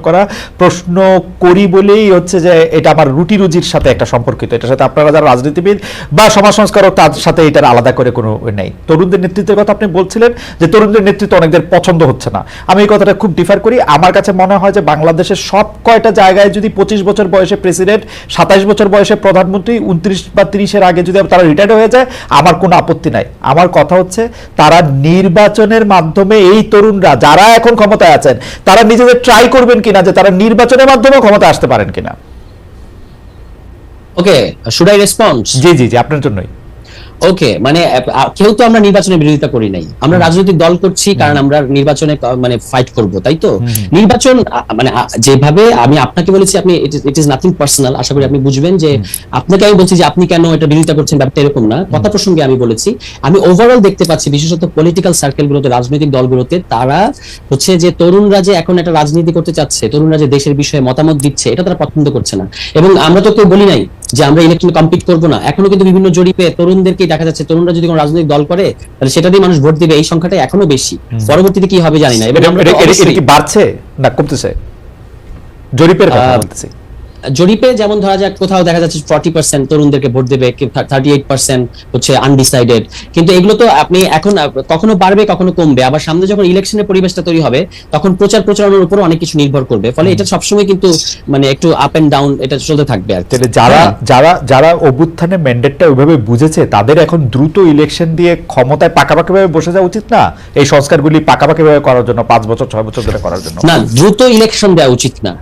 করি বলেই হচ্ছে যে এটা আমার রুটি রুজির সাথে একটা সম্পর্কিত। এটার সাথে আপনারা যারা রাজনীতিবিদ বা সমাজ সংস্কারক তার সাথে এটার আলাদা করে কোনো নেই। তরুণদের নেতৃত্বের কথা আপনি বলছিলেন যে তরুণদের নেতৃত্ব অনেকদের পছন্দ হচ্ছে না, আমি এই কথাটা খুব ডিফার করি। আমার কাছে মনে হয় যে বাংলাদেশের সব কয়টা জায়গায় যদি 25 বছর বয়সে প্রেসিডেন্ট, 27 বছর বয়সে প্রধানমন্ত্রী, 29 বা 30-এর আগে যদি তারা রিটায়ার্ড হয়ে যায়, আমার কোনো আপত্তি নাই। আমার কথা হচ্ছে তারা নির্বাচনের মাধ্যমে, এই তরুণরা যারা এখন ক্ষমতায় আছেন তারা নিজেদের ট্রাই করবেন কিনা যে তারা নির্বাচনের মাধ্যমে ক্ষমতায় আসতে পারেন কিনা। ওকে, শুড আই রেসপন্ড? জি জি জি, আপনার জন্যই। ওকে, মানে কেউ তো আমরা নির্বাচনের বিরোধিতা করি নাই, আমরা রাজনৈতিক দল করছি কারণ আমরা নির্বাচনে মানে ফাইট করব, তাই তো। নির্বাচন মানে যেভাবে আমি আপনাকে বলেছি, আপনি ইট ইজ নাথিং পার্সোনাল, আশা করি আপনি বুঝবেন যে আপনাকে আমি বলছি যে আপনি কেন এটা বিরোধিতা করছেন, ব্যাপারটা এরকম না। কথা প্রসঙ্গে আমি বলেছি, আমি ওভারঅল দেখতে পাচ্ছি বিশেষত পলিটিক্যাল সার্কেলগুলোতে, রাজনৈতিক দলগুলোতে, তারা হচ্ছে যে তরুণরা যে এখন একটা রাজনীতি করতে চাচ্ছে, তরুণরা যে দেশের বিষয়ে মতামত দিচ্ছে, এটা তারা পছন্দ করছে না। এবং আমরা তো কেউ বলি নাই যে আমরা ইলেকশনে কম্পিট করব না। এখনো কিন্তু বিভিন্ন জরিপে তরুণদেরকে দেখা যাচ্ছে, তরুণরা যদি কোনো রাজনৈতিক দল করে তাহলে সেটা দিয়ে মানুষ ভোট দিবে, এই সংখ্যাটা এখনো বেশি। পরবর্তীতে কি হবে জানি না। এটা কি বাড়ছে না কমতেছে? জরিপের কথা বলতেছি। জরিপে যেমন ধরা যাক কোথাও দেখা যাচ্ছে 40% তরুণদেরকে ভোট দেবে, 38% হচ্ছে আনডিসাইডেড। কিন্তু এগুলো তো আপনি এখন কখনো বাড়বে কখনো কমবে। আবার সামনে যখন ইলেকশনের পরিবেশটা তৈরি হবে তখন প্রচারণার উপর অনেক কিছু নির্ভর করবে। ফলে এটা সবসময় কিন্তু মানে একটু আপ এন্ড ডাউন এটা চলতে থাকবে। আর যারা অভ্যুত্থানের ম্যান্ডেটটা ওইভাবে বুঝেছে তাদের এখন দ্রুত ইলেকশন দিয়ে ক্ষমতায় পাকাপাকিভাবে বসে যাওয়া উচিত না, এই সংস্কারগুলি পাকাপাকিভাবে করার জন্য, 5 বছর 6 বছর ধরে করার জন্য। না, দ্রুত ইলেকশন দেওয়া উচিত না।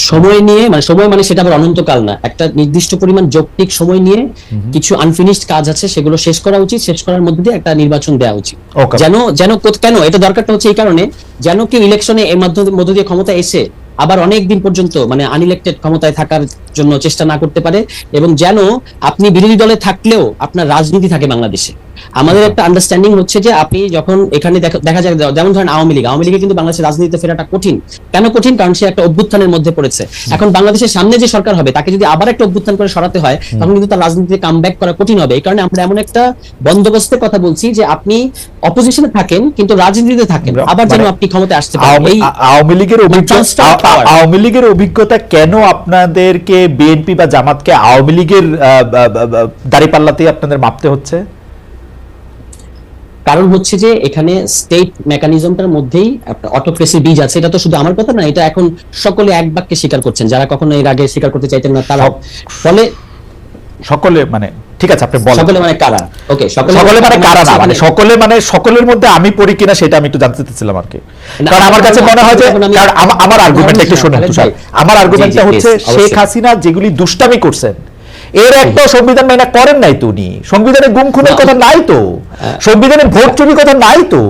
সময় নিয়ে, মানে সময় মানে সেটা আবার অনন্তকাল না, একটা নির্দিষ্ট পরিমাণ যৌক্তিক সময় নিয়ে কিছু আনফিনিশড কাজ আছে সেগুলো শেষ করা উচিত, শেষ করার মধ্যে দিয়ে একটা নির্বাচন দেওয়া উচিত। কেন এটা দরকারটা হচ্ছে এই কারণে, যেন কেউ ইলেকশনে এর মধ্য দিয়ে ক্ষমতা এসে আবার অনেক দিন পর্যন্ত মানে আনইলেক্টেড ক্ষমতায় থাকার জন্য চেষ্টা না করতে পারে, এবং যেন আপনি বিরোধী দলে থাকলেও আপনার রাজনীতি থাকে বাংলাদেশে। আমাদের একটা আন্ডারস্ট্যান্ডিং হচ্ছে যে আপনি যখন এখানে দেখা যায়, যেমন ধরেন আওয়ামী লীগে কিন্তু বাংলাদেশের রাজনীতিতে ফেরাটা কঠিন। কেন কঠিন? কারণ সে একটা অভ্যুত্থানের মধ্যে পড়েছে। এখন বাংলাদেশের সামনে যে সরকার হবে তাকে যদি আবার একটা অভ্যুত্থান করে সরাতে হয়, তখন কিন্তু তার রাজনীতিতে কামব্যাক করা কঠিন হবে। এই কারণে আমরা এমন একটা বন্দোবস্তের কথা বলছি যে আপনি অপোজিশনে থাকেন কিন্তু রাজনীতিতে থাকেন, আবার যেন আপনি ক্ষমতায় আসতে পারেন। এই আওয়ামী লীগের অভিজ্ঞতা কেন আপনাদেরকে বিএনপি বা জামাতকে আওয়ামী লীগের দাঁড়িপাল্লাতেই আপনাদের মাপতে হচ্ছে? কারণ হচ্ছে যে এখানে স্টেট মেকানিজমটার মধ্যেই অটোক্রেসি বীজ আছে। এটা তো শুধু আমার কথা না, এটা এখন সকলে এক বাক্যে স্বীকার করছেন, যারা কখনো এর আগে স্বীকার করতে চাইতেন না তারা। ফলে সকলে মানে ঠিক আছে, আপনি বলেন সকলে মানে কারা? ওকে, সকলে মানে কারা না, মানে সকলে মানে সকলের মধ্যে আমি পড়ি কিনা সেটা আমি একটু জানতে চাচ্ছিলাম আর কি। কারণ আমার কাছে মনে হয় যে আমার আর্গুমেন্ট একটু শুনুন তুষার, আমার আর্গুমেন্টটা হচ্ছে শেখ হাসিনা যেগুলি দুষ্টামি করছেন এর একটা সংবিধান মাইনা করেন নাই তো উনি, সংবিধানে গুম খুনের কথা নাই তো, সংবিধানে ভোট চুরির কথা নাই তো।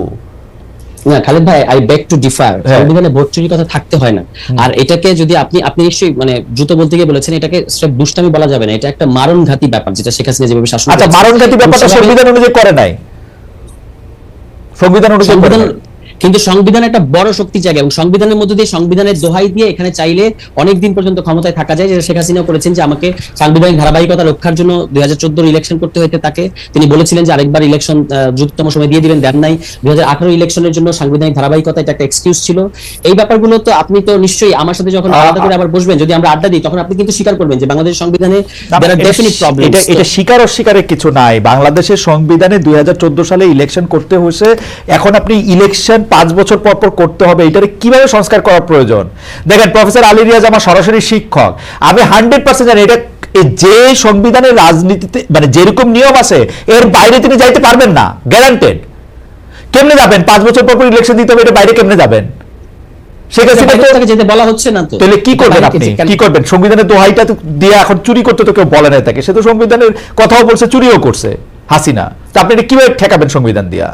না খালেদ ভাই, আই বেগ টু ডিফার। সংবিধানে ভোট চুরির কথা থাকতে হয় না। আর এটাকে যদি আপনি নিশ্চয়ই মানে দ্রুত বলতে গিয়ে বলেছেন, এটাকে স্রেফ দুষ্টামি বলা যাবে না, এটা একটা মারণঘাতী ব্যাপার যেটা শেখ হাসিনা যেভাবে শাসন করেছে। আচ্ছা, মারণঘাতী ব্যাপারটা সংবিধান অনুযায়ী করে নাই, সংবিধান অনুযায়ী করে নাই। কিন্তু সংবিধান একটা বড় শক্তি জায়গা, এবং সংবিধানের মধ্যে দিয়ে সংবিধানের দোহাই দিয়ে এখানে চাইলে অনেকদিন পর্যন্ত ক্ষমতায় থাকা যায়, যেটা শেখ হাসিনা করেছেন। যে আমাকে সাংবিধানিক ধারাবাহিকতা রক্ষার জন্য 2014 ইলেকশন করতে হইতে তাকে তিনি বলেছিলেন যে আরেকবার ইলেকশন দ্রুততম সময় দিয়ে দিবেন, দেন নাই। 2018 ইলেকশনের জন্য সাংবিধানিক ধারাবাহিকতা এটা একটা এক্সকিউজ ছিল। এই ব্যাপারগুলো তো আপনি তো নিশ্চয়ই আমার সাথে যখন আলাদা করে আবার বসবেন, যদি আমরা আড্ডা দিই, তখন আপনি কিন্তু স্বীকার করবেন যে বাংলাদেশের সংবিধানে there are definite problems। এটা স্বীকার অস্বীকারের কিছু নাই। বাংলাদেশের সংবিধানে 2014 সালে ইলেকশন করতে হয়েছে, এখন আপনি ইলেকশন 5 বছর পর করতে হবে, এটারে কিভাবে সংস্কার করার প্রয়োজন। দেখেন প্রফেসর আলী রিয়াজ আমার সরাসরি শিক্ষক, আমি 100% জানি এটা যে সংবিধানের রাজনীতিতে মানে যেরকম নিয়ম আছে এর বাইরে তিনি যাইতে পারবেন না, গ্যারান্টেড। কেমনে যাবেন? 5 বছর পর ইলেকশন দিতে হবে, এটা বাইরে কেমনে যাবেন? যেতে বলা হচ্ছে না তো, তাহলে কি করবেন আপনি? কি করবেন? সংবিধানের দোহাইটা দিয়ে এখন চুরি করতে তো কেউ বলে নাই তাকে, সে তো সংবিধানের কথাও বলছে, চুরিও করছে হাসিনা। তো আপনি এটা কিভাবে ঠেকাবেন সংবিধান দিয়া?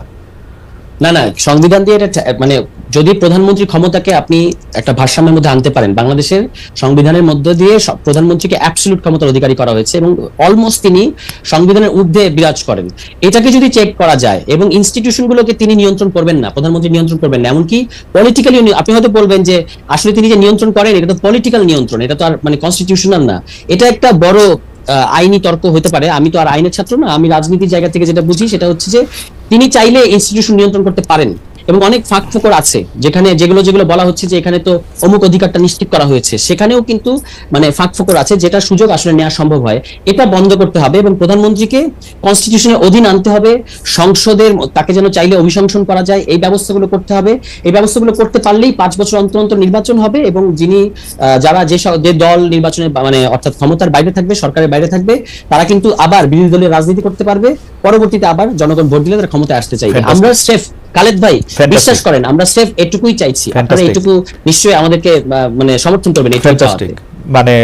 না সংবিধান দিয়ে এটা মানে যদি প্রধানমন্ত্রী ক্ষমতাকে আপনি একটা ভারসাম্যের মধ্যে আনতে পারেন, বাংলাদেশের সংবিধানের মধ্যে দিয়ে প্রধানমন্ত্রীকে অ্যাবসলিউট ক্ষমতার অধিকারী করা হয়েছে এবং অলমোস্ট তিনি সংবিধানের ঊর্ধ্বে বিরাজ করেন। এটাকে যদি চেক করা যায় এবং ইনস্টিটিউশনগুলোকে তিনি নিয়ন্ত্রণ করবেন না, প্রধানমন্ত্রী নিয়ন্ত্রণ করবেন না, এমনকি পলিটিক্যালি আপনি হয়তো বলবেন যে আসলে তিনি যে নিয়ন্ত্রণ করেন এটা তো পলিটিক্যাল নিয়ন্ত্রণ, এটা তো আর মানে কনস্টিটিউশনাল না। এটা একটা বড় আইনি তর্ক হতে পারে। আমি তো আর আইনের ছাত্র না, আমি রাজনীতির জায়গা থেকে যেটা বুঝি সেটা হচ্ছে যে তিনি চাইলে ইনস্টিটিউশন নিয়ন্ত্রণ করতে পারেন, এবং অনেক ফাঁক ফোকর আছে যেখানে যেগুলো বলা হচ্ছে যে এখানে তো অমুক অধিকারটা নিশ্চিত করা হয়েছে, সেখানেও কিন্তু মানে ফাঁক ফোকর আছে, যেটা সুযোগ আসলে নেওয়া সম্ভব হয়। এটা বন্ধ করতে হবে এবং প্রধানমন্ত্রীকে কনস্টিটিউশনের অধীন আনতে হবে, সংসদের তাকে যেন চাইলে অভিশংসন করা যায়, এই ব্যবস্থাগুলো করতে হবে। এই ব্যবস্থাগুলো করতে পারলেই 5 বছর অন্তর অন্তর নির্বাচন হবে, এবং যিনি যারা যে দল নির্বাচনের মানে অর্থাৎ ক্ষমতার বাইরে থাকবে, সরকারের বাইরে থাকবে, তারা কিন্তু আবার বিরোধী দলের রাজনীতি করতে পারবে, পরবর্তীতে আবার জনগণ ভোট দিলে তারা ক্ষমতায় আসতে চাইবে। আমরা সেফ খালেদ ভাই বিশ্বাস করেন, আমরা সেফ এটুকুই চাইছি, আপনারা এটুকু নিশ্চয়ই আমাদেরকে মানে সমর্থন করবেন। মানে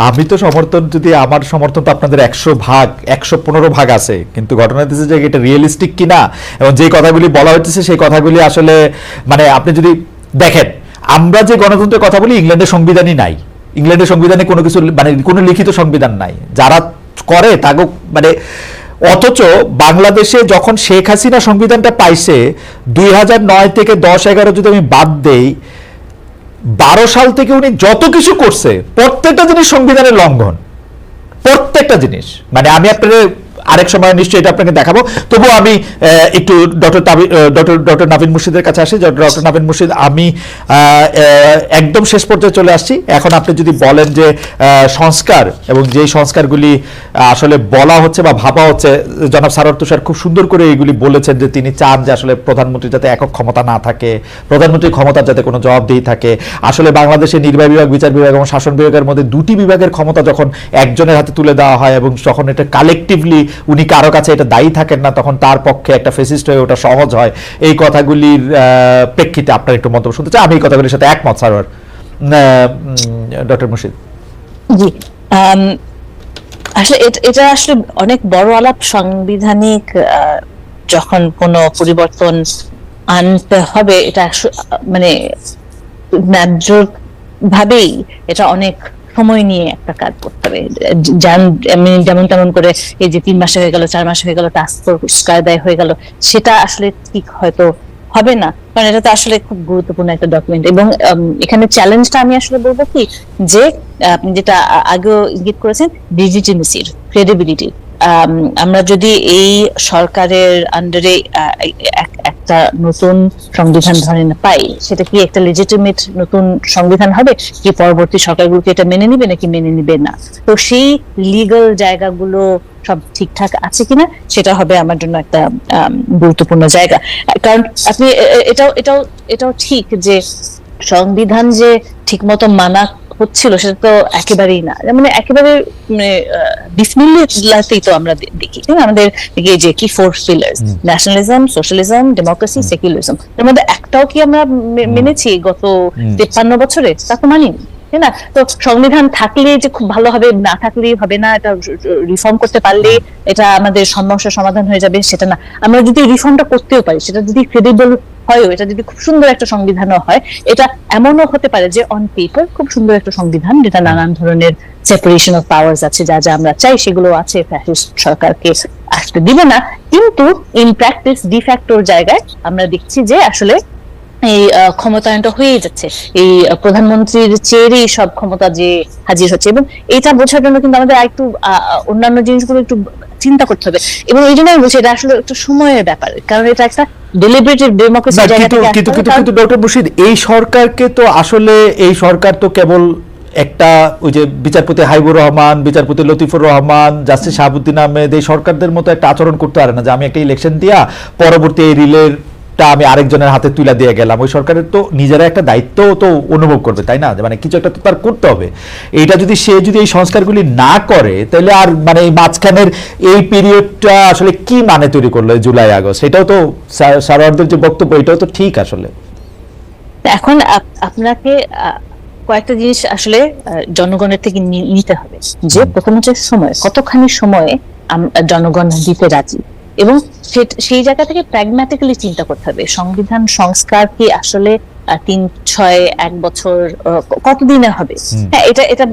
আমি তো সমর্থন, যদি আমার সমর্থন তো আপনাদের 100 ভাগ 115 ভাগ আছে, কিন্তু ঘটনা হচ্ছে যে এটা রিয়েলিস্টিক কিনা এবং যে কথাগুলি বলা হচ্ছে সেই কথাগুলি আসলে মানে আপনি যদি দেখেন, আমরা যে গণতন্ত্রের কথা বলি ইংল্যান্ডের সংবিধানই নাই, ইংল্যান্ডের সংবিধানে কোনো কিছু মানে কোনো লিখিত সংবিধান নাই, যারা করে তাকে মানে। অথচ বাংলাদেশে যখন শেখ হাসিনা সংবিধানটা পাইছে 2009 থেকে 10-11 যদি আমি বাদ দেই, 12 সাল থেকে উনি যত কিছু করছে প্রত্যেকটা জিনিস সংবিধানের লঙ্ঘন, প্রত্যেকটা জিনিস। মানে আমি আপনাদের আরেক সময় নিশ্চয়ই এটা আপনাকে দেখাবো, তবুও আমি একটু ডক্টর নাভিন মুর্শিদের কাছে আসি। ডক্টর নাভিন মুর্শিদ, আমি একদম শেষ পর্যায়ে চলে আসছি। এখন আপনি যদি বলেন যে সংস্কার এবং যেই সংস্কারগুলি আসলে বলা হচ্ছে বা ভাবা হচ্ছে, জনাব সারোয়ার তুষার খুব সুন্দর করে এইগুলি বলেছেন যে তিনি চান যে আসলে প্রধানমন্ত্রী যাতে একক ক্ষমতা না থাকে, প্রধানমন্ত্রীর ক্ষমতার যাতে কোনো জবাবদিহি থাকে। আসলে বাংলাদেশের নির্বাহী বিভাগ, বিচার বিভাগ এবং শাসন বিভাগের মধ্যে দুটি বিভাগের ক্ষমতা যখন একজনের হাতে তুলে দেওয়া হয় এবং যখন এটা কালেকটিভলি উনি কারো কাছে এটা দায়ী থাকেন না, তখন তার পক্ষে একটা ফেসিস্ট হয়ে ওটা সহজ হয়। এই কথাগুলির প্রেক্ষিতে আপনার একটু মন্তব্য শুনতে চাই। আমি এই কথাগুলির সাথে একমত সারোয়ার। ডক্টর মুর্শিদ জি, আসলে এটা আসলে অনেক বড় আলাপ। সাংবিধানিক যখন কোনো পরিবর্তন আনতে হবে, এটা মানে ন্যায্য ভাবেই এটা অনেক সময় নিয়ে একটা কাজ করতে হবে। যেমন তেমন করে এই যে 3 মাস হয়ে গেল, 4 মাস হয়ে গেল, টাস্ক ফোর্স কায়দায় হয়ে গেল, সেটা আসলে ঠিক হয়তো হবে না, কারণ এটা তো আসলে খুব গুরুত্বপূর্ণ একটা ডকুমেন্ট। এবং এখানে চ্যালেঞ্জটা আমি আসলে বলবো কি, যে আপনি যেটা আগেও ইঙ্গিত করেছেন, লিজিটিমেসির, ক্রেডিবিলিটি। আমরা যদি এই সরকারের আন্ডারে একটা নতুন সংবিধান ধরেন পাই, সেটা কি একটা লেজিটিমেট নতুন সংবিধান হবে, কি পরবর্তী সরকারগুলোকে এটা মেনে নিবে নাকি মেনে নিবে না, তো সেই লিগ্যাল জায়গাগুলো সব ঠিকঠাক আছে কিনা, সেটা হবে আমার জন্য একটা গুরুত্বপূর্ণ জায়গা। কারণ আপনি এটাও ঠিক যে সংবিধান যে ঠিক মতো মানা হচ্ছিল সেটা তো একেবারেই না, মানে একেবারে বিসমিল্লাহতেই তো আমরা দেখি, ঠিক আছে? আমাদের যে কি 4 pillars, nationalism, socialism, democracy, secularism, এর মধ্যে একটাও কি আমরা মেনেছি গত 53 বছরে? তা তো মানিনি, তাই না? তো সংবিধান থাকলে যে খুব ভালো হবে, না থাকলেই হবে না, এটা রিফর্ম করতে পারলে এটা আমাদের সমস্যার সমাধান হয়ে যাবে, সেটা না। আমরা যদি রিফর্মটা করতেও পারি, সেটা যদি ক্রেডিবল হয়, এটা যদি খুব সুন্দর একটা সংবিধানও হয়, এটা এমনও হতে পারে যে অন পেপার খুব সুন্দর একটা সংবিধান, যেটা নানান ধরনের সেপারেশন অফ পাওয়ার্স আছে, যা যা আমরা চাই সেগুলো আছে, ফ্যাসিস্ট সরকারকে আসতে দিবে না, কিন্তু ইন প্র্যাকটিস ডিফ্যাক্টোর জায়গায় আমরা দেখছি যে আসলে এই ক্ষমতায়নটা হয়ে যাচ্ছে, এই প্রধানমন্ত্রীর চেয়েরই সব ক্ষমতা যে হাজির হচ্ছে। এবং এটা বোঝার জন্য কিন্তু আমাদের আরেকটু অন্যান্য জিনিসগুলো একটু চিন্তা করতে হবে, এবং এই জন্য আমি বলছি এটা আসলে একটু সময়ের ব্যাপার, কারণ এটা একটা ডেলিব্রেটিভ ডেমোক্রেসি জায়গা থেকে। কিন্তু ডক্টর মুর্শিদ, এই সরকারকে তো আসলে, এই সরকার তো কেবল একটা ওই যে বিচারপতি হাবিবুর রহমান, বিচারপতি লতিফুর রহমান, জাস্টিস শাহাবুদ্দিন আহমেদ, এই সরকারদের মতো একটা আচরণ করতে পারে না যে আমি একটা ইলেকশন দিয়া পরবর্তী এই রিলেটা আমি আরেকজনের হাতে তুলে দিয়ে গেলাম। ওই সরকারের তো নিজেরা একটা দায়িত্ব তো অনুভব করবে, তাই না? মানে কিছু একটা তো তার করতে হবে। এইটা যদি সে এই সংস্কারগুলি না করে, তাহলে আর মানে এই মাঝখানের এই পিরিয়ডটা আসলে কি মানে তৈরি করলো জুলাই আগস্ট? এটাও তো সারোয়ারদের যে বক্তব্য, এটাও তো ঠিক আসলে। এখন আপনাকে কয়েকটা জিনিস আসলে জনগণের থেকে নিতে হবে, যে প্রথম হচ্ছে সময়, কতখানি সময়ে জনগণ দিতে রাজি, এবং সেই জায়গা থেকে প্র্যাগম্যাটিক্যালি চিন্তা করতে হবে সংবিধান সংস্কার কি আসলে 3, 6, 1 বছর কতদিনে হবে। হ্যাঁ, এটা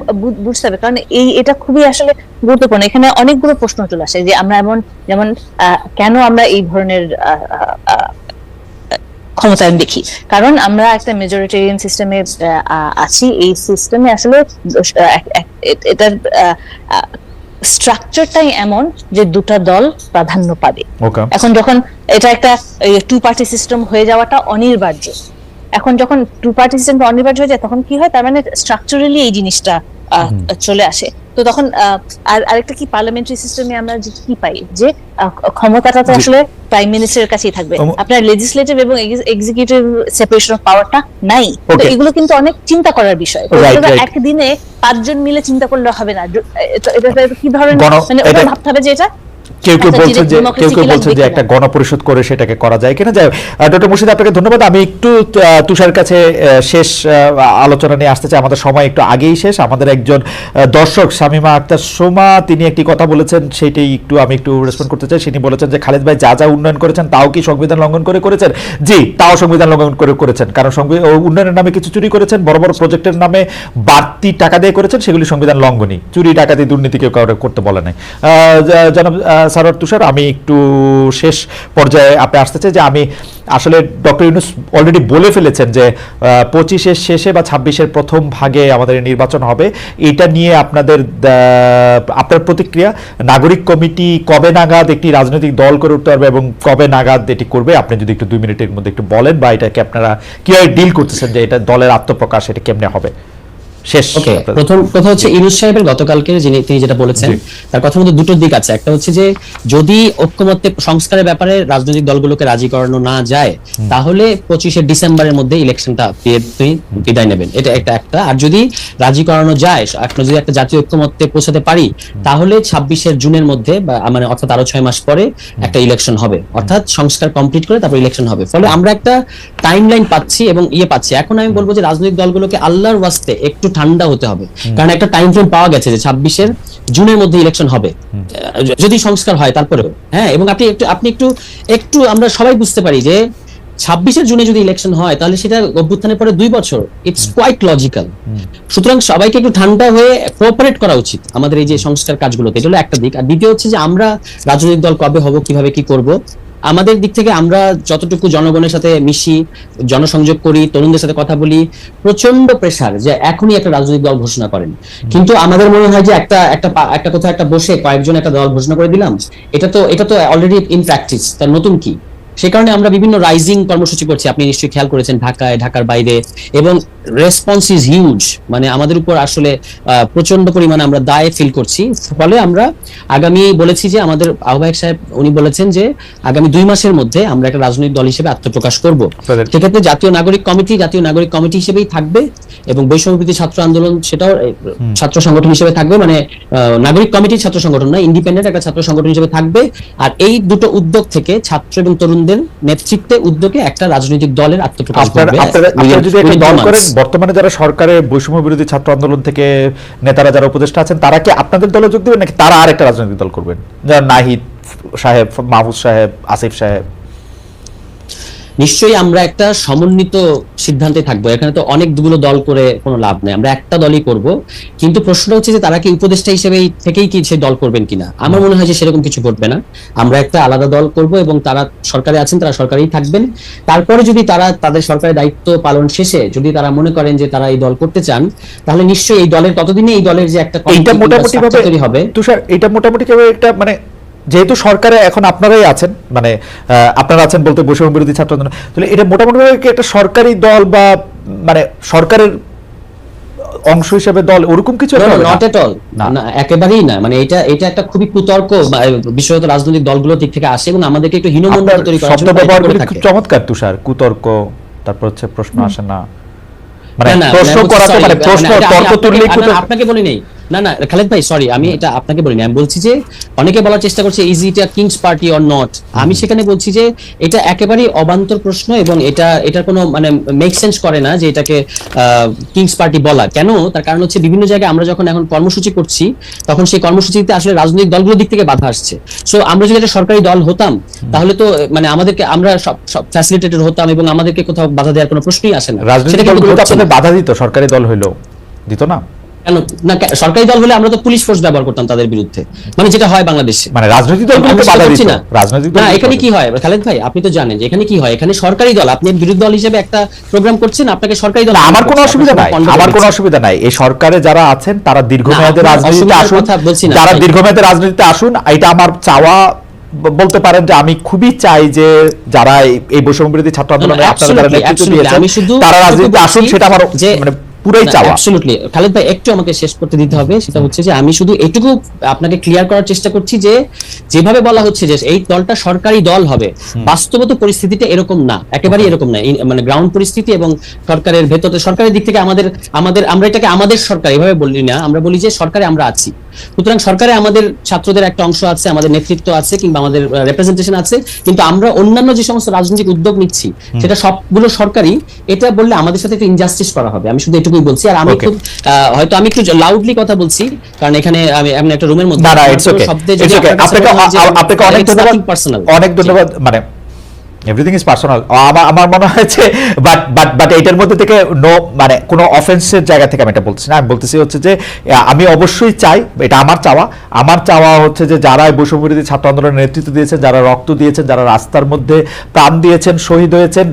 বুঝতে হবে, কারণ এটা খুবই আসলে গুরুত্বপূর্ণ। এখানে অনেকগুলো প্রশ্ন চলে আসে যে আমরা যেমন কেন আমরা এই ধরনের ক্ষমতায়ন দেখি, কারণ আমরা একটা মেজরিটেরিয়ান সিস্টেমে আছি। এই সিস্টেমে আসলে এটার স্ট্রাকচারটাই এমন যে দুটা দল প্রাধান্য পাবে। এখন যখন এটা একটা 2 পার্টি সিস্টেম হয়ে যাওয়াটা অনিবার্য, এখন যখন 2 পার্টি সিস্টেমটা অনিবার্য হয়ে যায়, তখন কি হয়, তার মানে স্ট্রাকচারালি এই জিনিসটা চলে আসে। তো তখন আরেকটা কি, পার্লামেন্টারি সিস্টেমে আমরা কি পাই, যে ক্ষমতাটা তো আসলে প্রাইম মিনিস্টারের কাছেই থাকবে, আপনার লেজিসলেটিভ এবং এক্সিকিউটিভ সেপারেশন অফ পাওয়ারটা নাই। তো এগুলো কিন্তু অনেক চিন্তা করার বিষয়। একদিনে 5 জন মিলে চিন্তা করলে হবে না। এটা কি ধরনের, মানে ওরা ভাবতে হবে যে এটা কেউ কেউ বলছে যে একটা গণপরিষদ করে সেটাকে করা যায় কিনা। যাই, ডক্টর মুর্শিদ, আপনাকে ধন্যবাদ। আমি একটু তুষার কাছে শেষ আলোচনা নিয়ে আসতে চাই, আমাদের সময় একটু আগেই শেষ। আমাদের একজন দর্শক শামীমা আক্তার সোমা, তিনি একটি কথা বলেছেন, সেটাই আমি একটু রেসপন্ড করতে চাই। তিনি বলেছেন যে খালেদ ভাই যা যা উন্নয়ন করেছেন তাও কি সংবিধান লঙ্ঘন করে করেছেন? জি, তাও সংবিধান লঙ্ঘন করে করেছেন, কারণ উন্নয়নের নামে কিছু চুরি করেছেন, বড় বড় প্রজেক্টের নামে বাড়তি টাকা দিয়ে করেছেন, সেগুলি সংবিধান লঙ্ঘনই। চুরি ডাকাতি দুর্নীতি কেউ কাউকে করতে বলে নাই। জনাব সারোয়ার তুষার, আমি একটু শেষ পর্যায়ে আপনি আসতে চাই যে আমি আসলে ডক্টর ইউনূস অলরেডি বলে ফেলেছেন যে 25-এর শেষে বা 26-এর প্রথম ভাগে আমাদের নির্বাচন হবে। এটা নিয়ে আপনার প্রতিক্রিয়া, নাগরিক কমিটি কবে নাগাদ একটি রাজনৈতিক দল করে উঠতে পারবে এবং কবে নাগাদ এটি করবে, আপনি যদি একটু 2 মিনিটের মধ্যে একটু বলেন, বা এটাকে আপনারা কিভাবে ডিল করতেছেন, যে এটা দলের আত্মপ্রকাশ, এটা কেমনে হবে? প্রথম কথা হচ্ছে ইউনূস সাহেবের গতকালকে তিনি যেটা বলেছেন, তার কথার মধ্যে দুটো দিক আছে। একটা হচ্ছে যে যদি ঐক্যমত্যে সংস্কারের ব্যাপারে রাজনৈতিক দলগুলোকে রাজি করানো না যায়, তাহলে 25শে ডিসেম্বরের মধ্যে ইলেকশনটা তিনি বিদায় নেবেন, এটা একটা। আর যদি রাজি করানো যায়, যদি একটা জাতীয় ঐক্যমত্যে পৌঁছাতে পারি, তাহলে 26শে জুনের মধ্যে, মানে অর্থাৎ আরো 6 মাস পরে একটা ইলেকশন হবে, অর্থাৎ সংস্কার কমপ্লিট করে তারপর ইলেকশন হবে। ফলে আমরা একটা টাইমলাইন পাচ্ছি এবং পাচ্ছি। এখন আমি বলবো যে রাজনৈতিক দলগুলোকে আল্লাহর ওয়াস্তে একটু ঠান্ডা হতে হবে, কারণ একটা টাইম ফ্রেম পাওয়া গেছে যে 26শে জুনের মধ্যে ইলেকশন হবে, যদি সংস্কার হয় তারপরেও। হ্যাঁ, এবং আপনি একটু আমরা সবাই বুঝতে পারি যে 26 জুনে যদি ইলেকশন হয় তাহলে সেটা অভ্যুত্থানের পরে 2 বছর, ইটস কোয়াইট লজিক্যাল। সুতরাং সবাইকে একটু ঠান্ডা হয়ে কোঅপারেট করা উচিত আমাদের এই যে সংস্কার কাজগুলোতে। এটা হলো একটা দিক। আর দ্বিতীয় হচ্ছে যে আমরা রাজনৈতিক দল কবে হব, কিভাবে কি করব, আমাদের দিক থেকে আমরা যতটুকু জনগণের সাথে মিশি, জনসংযোগ করি, তরুণদের সাথে কথা বলি, প্রচন্ড প্রেসার যে এখনই একটা রাজনৈতিক দল ঘোষণা করেন। কিন্তু আমাদের মনে হয় যে একটা কোথাও একটা বসে কয়েকজন একটা দল ঘোষণা করে দিলাম, এটা তো অলরেডি ইন প্র্যাকটিস, তার নতুন কি? সে কারণে আমরা বিভিন্ন রাইজিং কর্মসূচি করছি, আপনি নিশ্চয়ই খেয়াল করেছেন, ঢাকায়, ঢাকার বাইরে, এবং রেসপন্স ইজ হিউজ। মানে আমাদের উপর আসলে প্রচন্ড পরিমাণে আমরা দায় ফিল করছি। ফলে আমরা আগামী বলেছি যে আমাদের আহ্বায়ক সাহেব উনি বলেছেন যে আগামী 2 মাসের মধ্যে আমরা একটা রাজনৈতিক দল হিসেবে আত্মপ্রকাশ করব। সেক্ষেত্রে জাতীয় নাগরিক কমিটি হিসেবেই থাকবে, এবং বৈষম্যবিরোধী ছাত্র আন্দোলন সেটাও ছাত্র সংগঠন হিসেবে থাকবে। মানে নাগরিক কমিটি ছাত্র সংগঠন না, ইন্ডিপেন্ডেন্ট একটা ছাত্র সংগঠন হিসেবে থাকবে। আর এই দুটো উদ্যোগ থেকে ছাত্র এবং তরুণদের নেতৃত্বে উদ্যোগে একটা রাজনৈতিক দলের আত্মপ্রকাশ করবে। আপনারা যদি একটা দল করেন, বর্তমানে যারা সরকারের বৈষম্য বিরোধী ছাত্র আন্দোলন থেকে নেতারা যারা উপদেষ্টা আছেন, তারা কি আপনাদের দলে যোগ দেবেন নাকি তারা আরেকটা রাজনৈতিক দল করবেন? যারা নাহিদ সাহেব, মাহফুজ সাহেব, আসিফ সাহেব। নিশ্চয়ই আমরা একটা সমন্বিত সিদ্ধান্তে থাকবো। এখানে তো অনেকগুলো দল করে কোনো লাভ নেই, আমরা একটা দলই করব। কিন্তু প্রশ্ন হচ্ছে যে তারা কি উপদেষ্টা হিসেবে থেকেই কি সেই দল করবেন কিনা? আমার মনে হয় যে সেরকম কিছু ঘটবে না। আমরা একটা আলাদা দল করব, এবং তারা সরকারে আছেন, তারা সরকারেই থাকবেন। তারপরে যদি তারা তাদের সরকারের দায়িত্ব পালন শেষে যদি তারা মনে করেন যে তারা এই দল করতে চান, তাহলে নিশ্চয়ই এই দলের ততদিনে এই দলের যে একটা এটা মোটামুটি তৈরি হবে। তুষার, এটা মোটামুটি একটা মানে যেহেতু সরকারে এখন আপনারাই আছেন, মানে আপনারা আছেন বলতে বৈষম্য বিরোধী ছাত্র আন্দোলন, তাহলে এটা মোটামুটি একটা সরকারি দল বা মানে সরকারের অংশ হিসেবে দল ওরকম কিছু? নট এট অল, না, একেবারেই না। মানে এটা একটা খুবই কুতর্ক বিশেষত রাজনৈতিক দলগুলো দিক থেকে আসে, এবং আমাদেরকে একটু হীনমন্যতা তৈরি করার জন্য ব্যবহার করে থাকে। চমৎকার তুষার, কুতর্ক, তারপর হচ্ছে প্রশ্ন আসে না, মানে প্রশ্ন করাতে, মানে প্রশ্ন তর্ক তুললে আপনাকে বলি নেই। না না খালেদ ভাই, সরি, আমি এটা আপনাকে বলিনি। আমি বলছি যে অনেকে বলার চেষ্টা করছে is it a king's party or not. আমি সেখানে বলছি যে এটা একেবারেই অবান্তর প্রশ্ন, এবং এটার কোনো মানে মেক সেন্স করে না যে এটাকে কিংস পার্টি বলা। কেন? তার কারণ হচ্ছে বিভিন্ন জায়গায় আমরা যখন এখন কর্মসূচি করছি, তখন সেই কর্মসূচিতে আসলে রাজনৈতিক দলগুলোর দিক থেকে বাধা আসছে। সো আমরা যদি একটা সরকারি দল হতাম, তাহলে তো মানে আমরা সব ফ্যাসিলিটেটেড হতাম, এবং আমাদেরকে কোথাও বাধা দেওয়ার কোনো প্রশ্নই আসে না। রাজনৈতিক দলগুলো আপনাদের বাধা দিত, সরকারি দল হইলো দিত না? না, সরকারি দল হলে আমরা তো পুলিশ ফোর্স ব্যবহার করতাম তাদের বিরুদ্ধে, মানে যেটা হয় বাংলাদেশে। মানে রাজনৈতিক দলগুলোকে বাধা দিত না, রাজনৈতিক দল। না, এখানে কি হয় খালেদ ভাই, আপনি তো জানেন যে এখানে কি হয়। এখানে সরকারি দল, আপনি বিরোধী দল হিসেবে একটা প্রোগ্রাম করছেন, আপনাকে সরকারি দল। আমার কোনো অসুবিধা নাই, আমার কোনো অসুবিধা নাই। এই সরকারে যারা আছেন তারা দীর্ঘমেয়াদী রাজনীতিতে আসুন, যারা দীর্ঘমেয়াদী রাজনীতিতে আসুন, এটা আমার চাওয়া। বলতে পারেন যে আমি খুবই চাই যে যারা এই বৈষম্য বিরোধী ছাত্র আন্দোলনে আপনারা যারা নেতৃত্ব দিয়েছেন তারা রাজনীতিতে আসুন, সেটা আমার মানে পুরোই চাওয়া। অ্যাবসলিউটলি খালেদ ভাই, একটু আমাকে শেষ করতে দিতে হবে। সেটা হচ্ছে যে আমি শুধু এটুকু আপনাকে ক্লিয়ার করার চেষ্টা করছি যে যেভাবে বলা হচ্ছে যে এই দলটা সরকারি দল হবে, বাস্তবত পরিস্থিতিটা এরকম না, একেবারেই এরকম না। মানে গ্রাউন্ড পরিস্থিতি এবং সরকারের ভেতরে, সরকারের দিক থেকে আমরা এটাকে আমাদের সরকার এভাবে বলি না, আমরা বলি যে সরকারে আমরা আছি। সুতরাং সরকারে আমাদের ছাত্রদের একটা অংশ আছে, আমাদের নেতৃত্ব আছে, কিংবা আমাদের রেপ্রেজেন্টেশন আছে, কিন্তু আমরা অন্যান্য যে সমস্ত রাজনৈতিক উদ্যোগ নিচ্ছি সেটা সবগুলো সরকারি। এটা বললে আমাদের সাথে একটা ইনজাস্টিস করা হবে, আমি শুধু এটুকুই বলছি। আর আমি খুব হয়তো আমি একটু লাউডলি কথা বলছি, কারণ এখানে আমি একটা রুমের মধ্যে আপনাকে অনেক ধন্যবাদ। মানে এভরিথিং ইজ পার্সোনাল আমার মনে হয়েছে, বাট এটার মধ্যে থেকে মানে কোনো অফেন্সের জায়গা থেকে আমি এটা বলছি না। আমি বলতেছি হচ্ছে যে আমি অবশ্যই চাই, এটা আমার চাওয়া হচ্ছে যে যারা বৈষম্য বিরোধী ছাত্র আন্দোলনের নেতৃত্ব দিয়েছেন, যারা রক্ত দিয়েছেন, যারা রাস্তার মধ্যে প্রাণ দিয়েছেন, শহীদ হয়েছেন,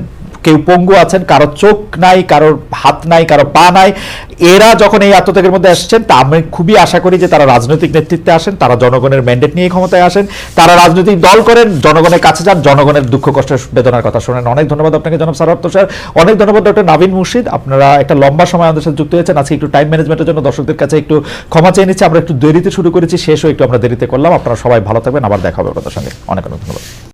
কেউ পঙ্গু আছেন, কারো চোখ নাই, কারোর হাত নাই, কারো পা নাই, এরা যখন এই আত্মত্যাগের মধ্যে আসছেন, তা আমি খুবই আশা করি যে তারা রাজনৈতিক নেতৃত্বে আসেন, তারা জনগণের ম্যান্ডেট নিয়ে ক্ষমতায় আসেন, তারা রাজনৈতিক দল করেন, জনগণের কাছে যান, জনগণের দুঃখ কষ্ট বেদনার কথা শোনেন। অনেক ধন্যবাদ আপনাকে জনাব সারাফ তুষার, অনেক ধন্যবাদ ডক্টর নাভিন মুর্শিদ। আপনারা একটা লম্বা সময় আমাদের সাথে যুক্ত হয়েছেন। আজকে একটু টাইম ম্যানেজমেন্টের জন্য দর্শকদের কাছে একটু ক্ষমা চেয়ে নিচ্ছি, আমরা একটু দেরিতে শুরু করেছি, শেষও একটু আমরা দেরিতে করলাম। আপনারা সবাই ভালো থাকবেন, আবার দেখা হবে আপনাদের সঙ্গে। অনেক অনেক ধন্যবাদ।